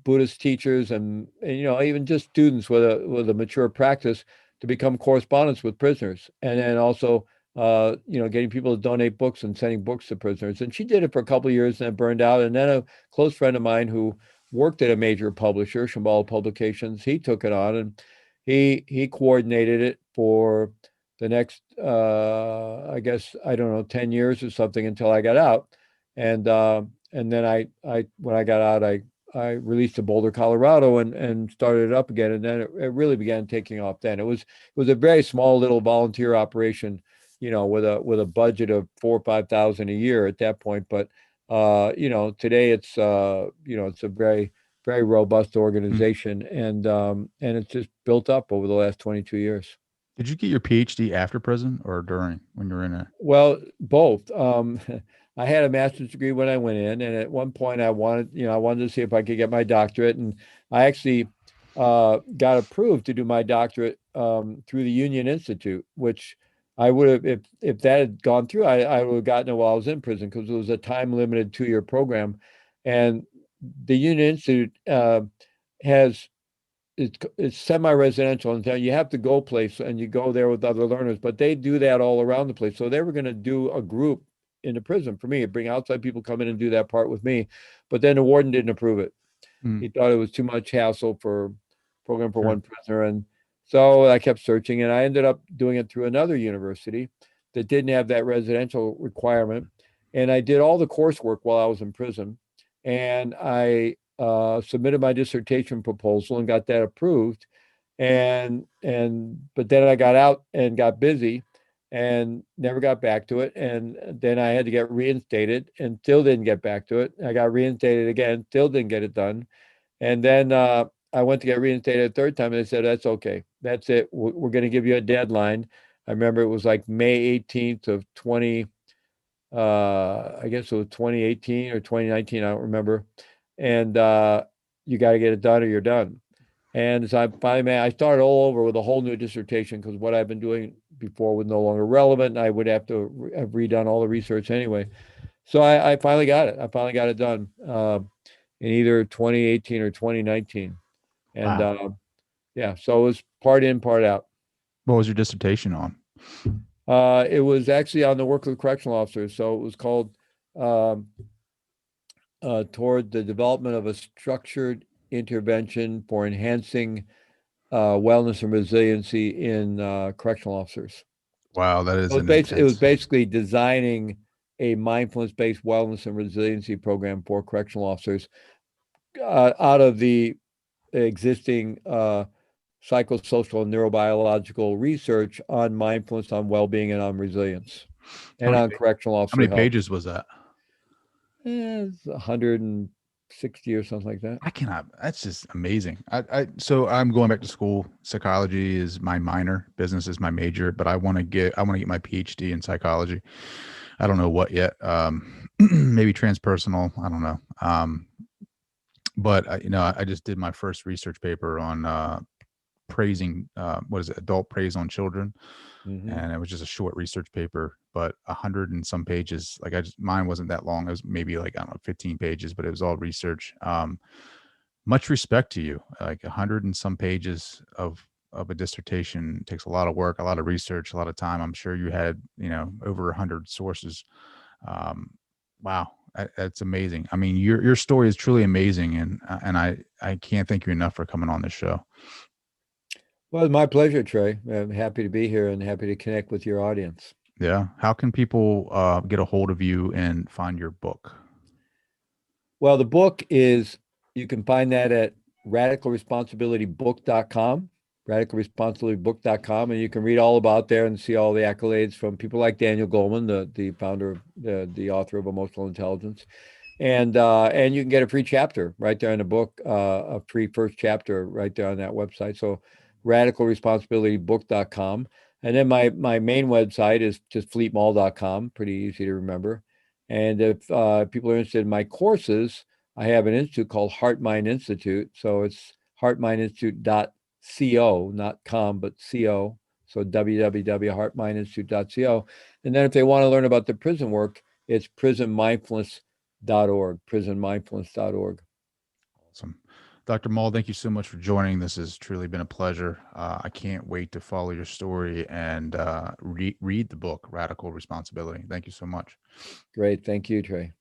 H: Buddhist teachers and even just students with a mature practice to become correspondents with prisoners, and then also getting people to donate books and sending books to prisoners. And she did it for a couple of years and then burned out. And then a close friend of mine who worked at a major publisher, Shambhala Publications, he took it on, and he coordinated it for the next I guess, I don't know, 10 years or something until I got out. And then I when I got out, I released to Boulder, Colorado, and started it up again. And then it really began taking off. Then it was a very small little volunteer operation, with a budget of $4,000 or $5,000 a year at that point. But today it's it's a very, very robust organization, and it's just built up over the last 22 years.
G: Did you get your PhD after prison or during, when you were in it?
H: Well, both. I had a master's degree when I went in, and at one point I wanted to see if I could get my doctorate, and I actually got approved to do my doctorate through the Union Institute, which I would have, if that had gone through, I would have gotten it while I was in prison, because it was a time-limited 2-year program. And the Union Institute it's semi-residential, and you have to go place, and you go there with other learners, but they do that all around the place. So they were going to do a group in the prison for me, bring outside people, come in and do that part with me. But then the warden didn't approve it. He thought it was too much hassle for program for one prisoner. And so I kept searching, and I ended up doing it through another university that didn't have that residential requirement. And I did all the coursework while I was in prison. And I submitted my dissertation proposal and got that approved. But then I got out and got busy and never got back to it. And then I had to get reinstated and still didn't get back to it. I got reinstated again, still didn't get it done. And then I went to get reinstated a third time, and they said, that's okay. That's it. We're going to give you a deadline. I remember it was like May 18th of I guess it was 2018 or 2019. I don't remember. And you got to get it done or you're done. And so I started all over with a whole new dissertation, because what I've been doing before was no longer relevant, and I would have to have redone all the research anyway. So I finally got it. I finally got it done in either 2018 or 2019. And
G: Wow.
H: So it was part in, part out.
G: What was your dissertation on?
H: It was actually on the work of correctional officers. So it was called toward the development of a structured intervention for enhancing wellness and resiliency in correctional officers.
G: Wow, that is
H: it was basically designing a mindfulness-based wellness and resiliency program for correctional officers out of the existing psychosocial and neurobiological research on mindfulness, on well-being, and on resilience, and on correctional officer
G: How many
H: health.
G: pages was that?
H: It's 160 or something like that.
G: I cannot. That's just amazing. So I'm going back to school. Psychology is my minor. Business is my major. But I want to get my PhD in psychology. I don't know what yet. Maybe transpersonal. I don't know. But I just did my first research paper on praising. Adult praise on children. And it was just a short research paper, but 100 and some pages. Like mine wasn't that long. It was maybe like, I don't know, 15 pages, but it was all research. Much respect to you. Like 100 and some pages of a dissertation takes a lot of work, a lot of research, a lot of time. I'm sure you had, over 100 sources. Wow. That's amazing. I mean, your story is truly amazing. And I can't thank you enough for coming on this show.
H: Well, it's my pleasure, Trey. I'm happy to be here and happy to connect with your audience.
G: Yeah. How can people get a hold of you and find your book?
H: Well, the book is, you can find that at radicalresponsibilitybook.com, radicalresponsibilitybook.com, and you can read all about there and see all the accolades from people like Daniel Goleman, the founder, the author of Emotional Intelligence. And you can get a free chapter right there in the book, a free first chapter right there on that website. So radicalresponsibilitybook.com. And then my main website is just fleetmaull.com, pretty easy to remember. And if people are interested in my courses, I have an institute called Heart Mind Institute. So it's heartmindinstitute.co, not com, but co. So www.heartmindinstitute.co. And then if they want to learn about the prison work, it's prisonmindfulness.org, prisonmindfulness.org.
G: Awesome. Dr. Maull, thank you so much for joining. This has truly been a pleasure. I can't wait to follow your story and read the book, Radical Responsibility. Thank you so much.
H: Great. Thank you, Trey.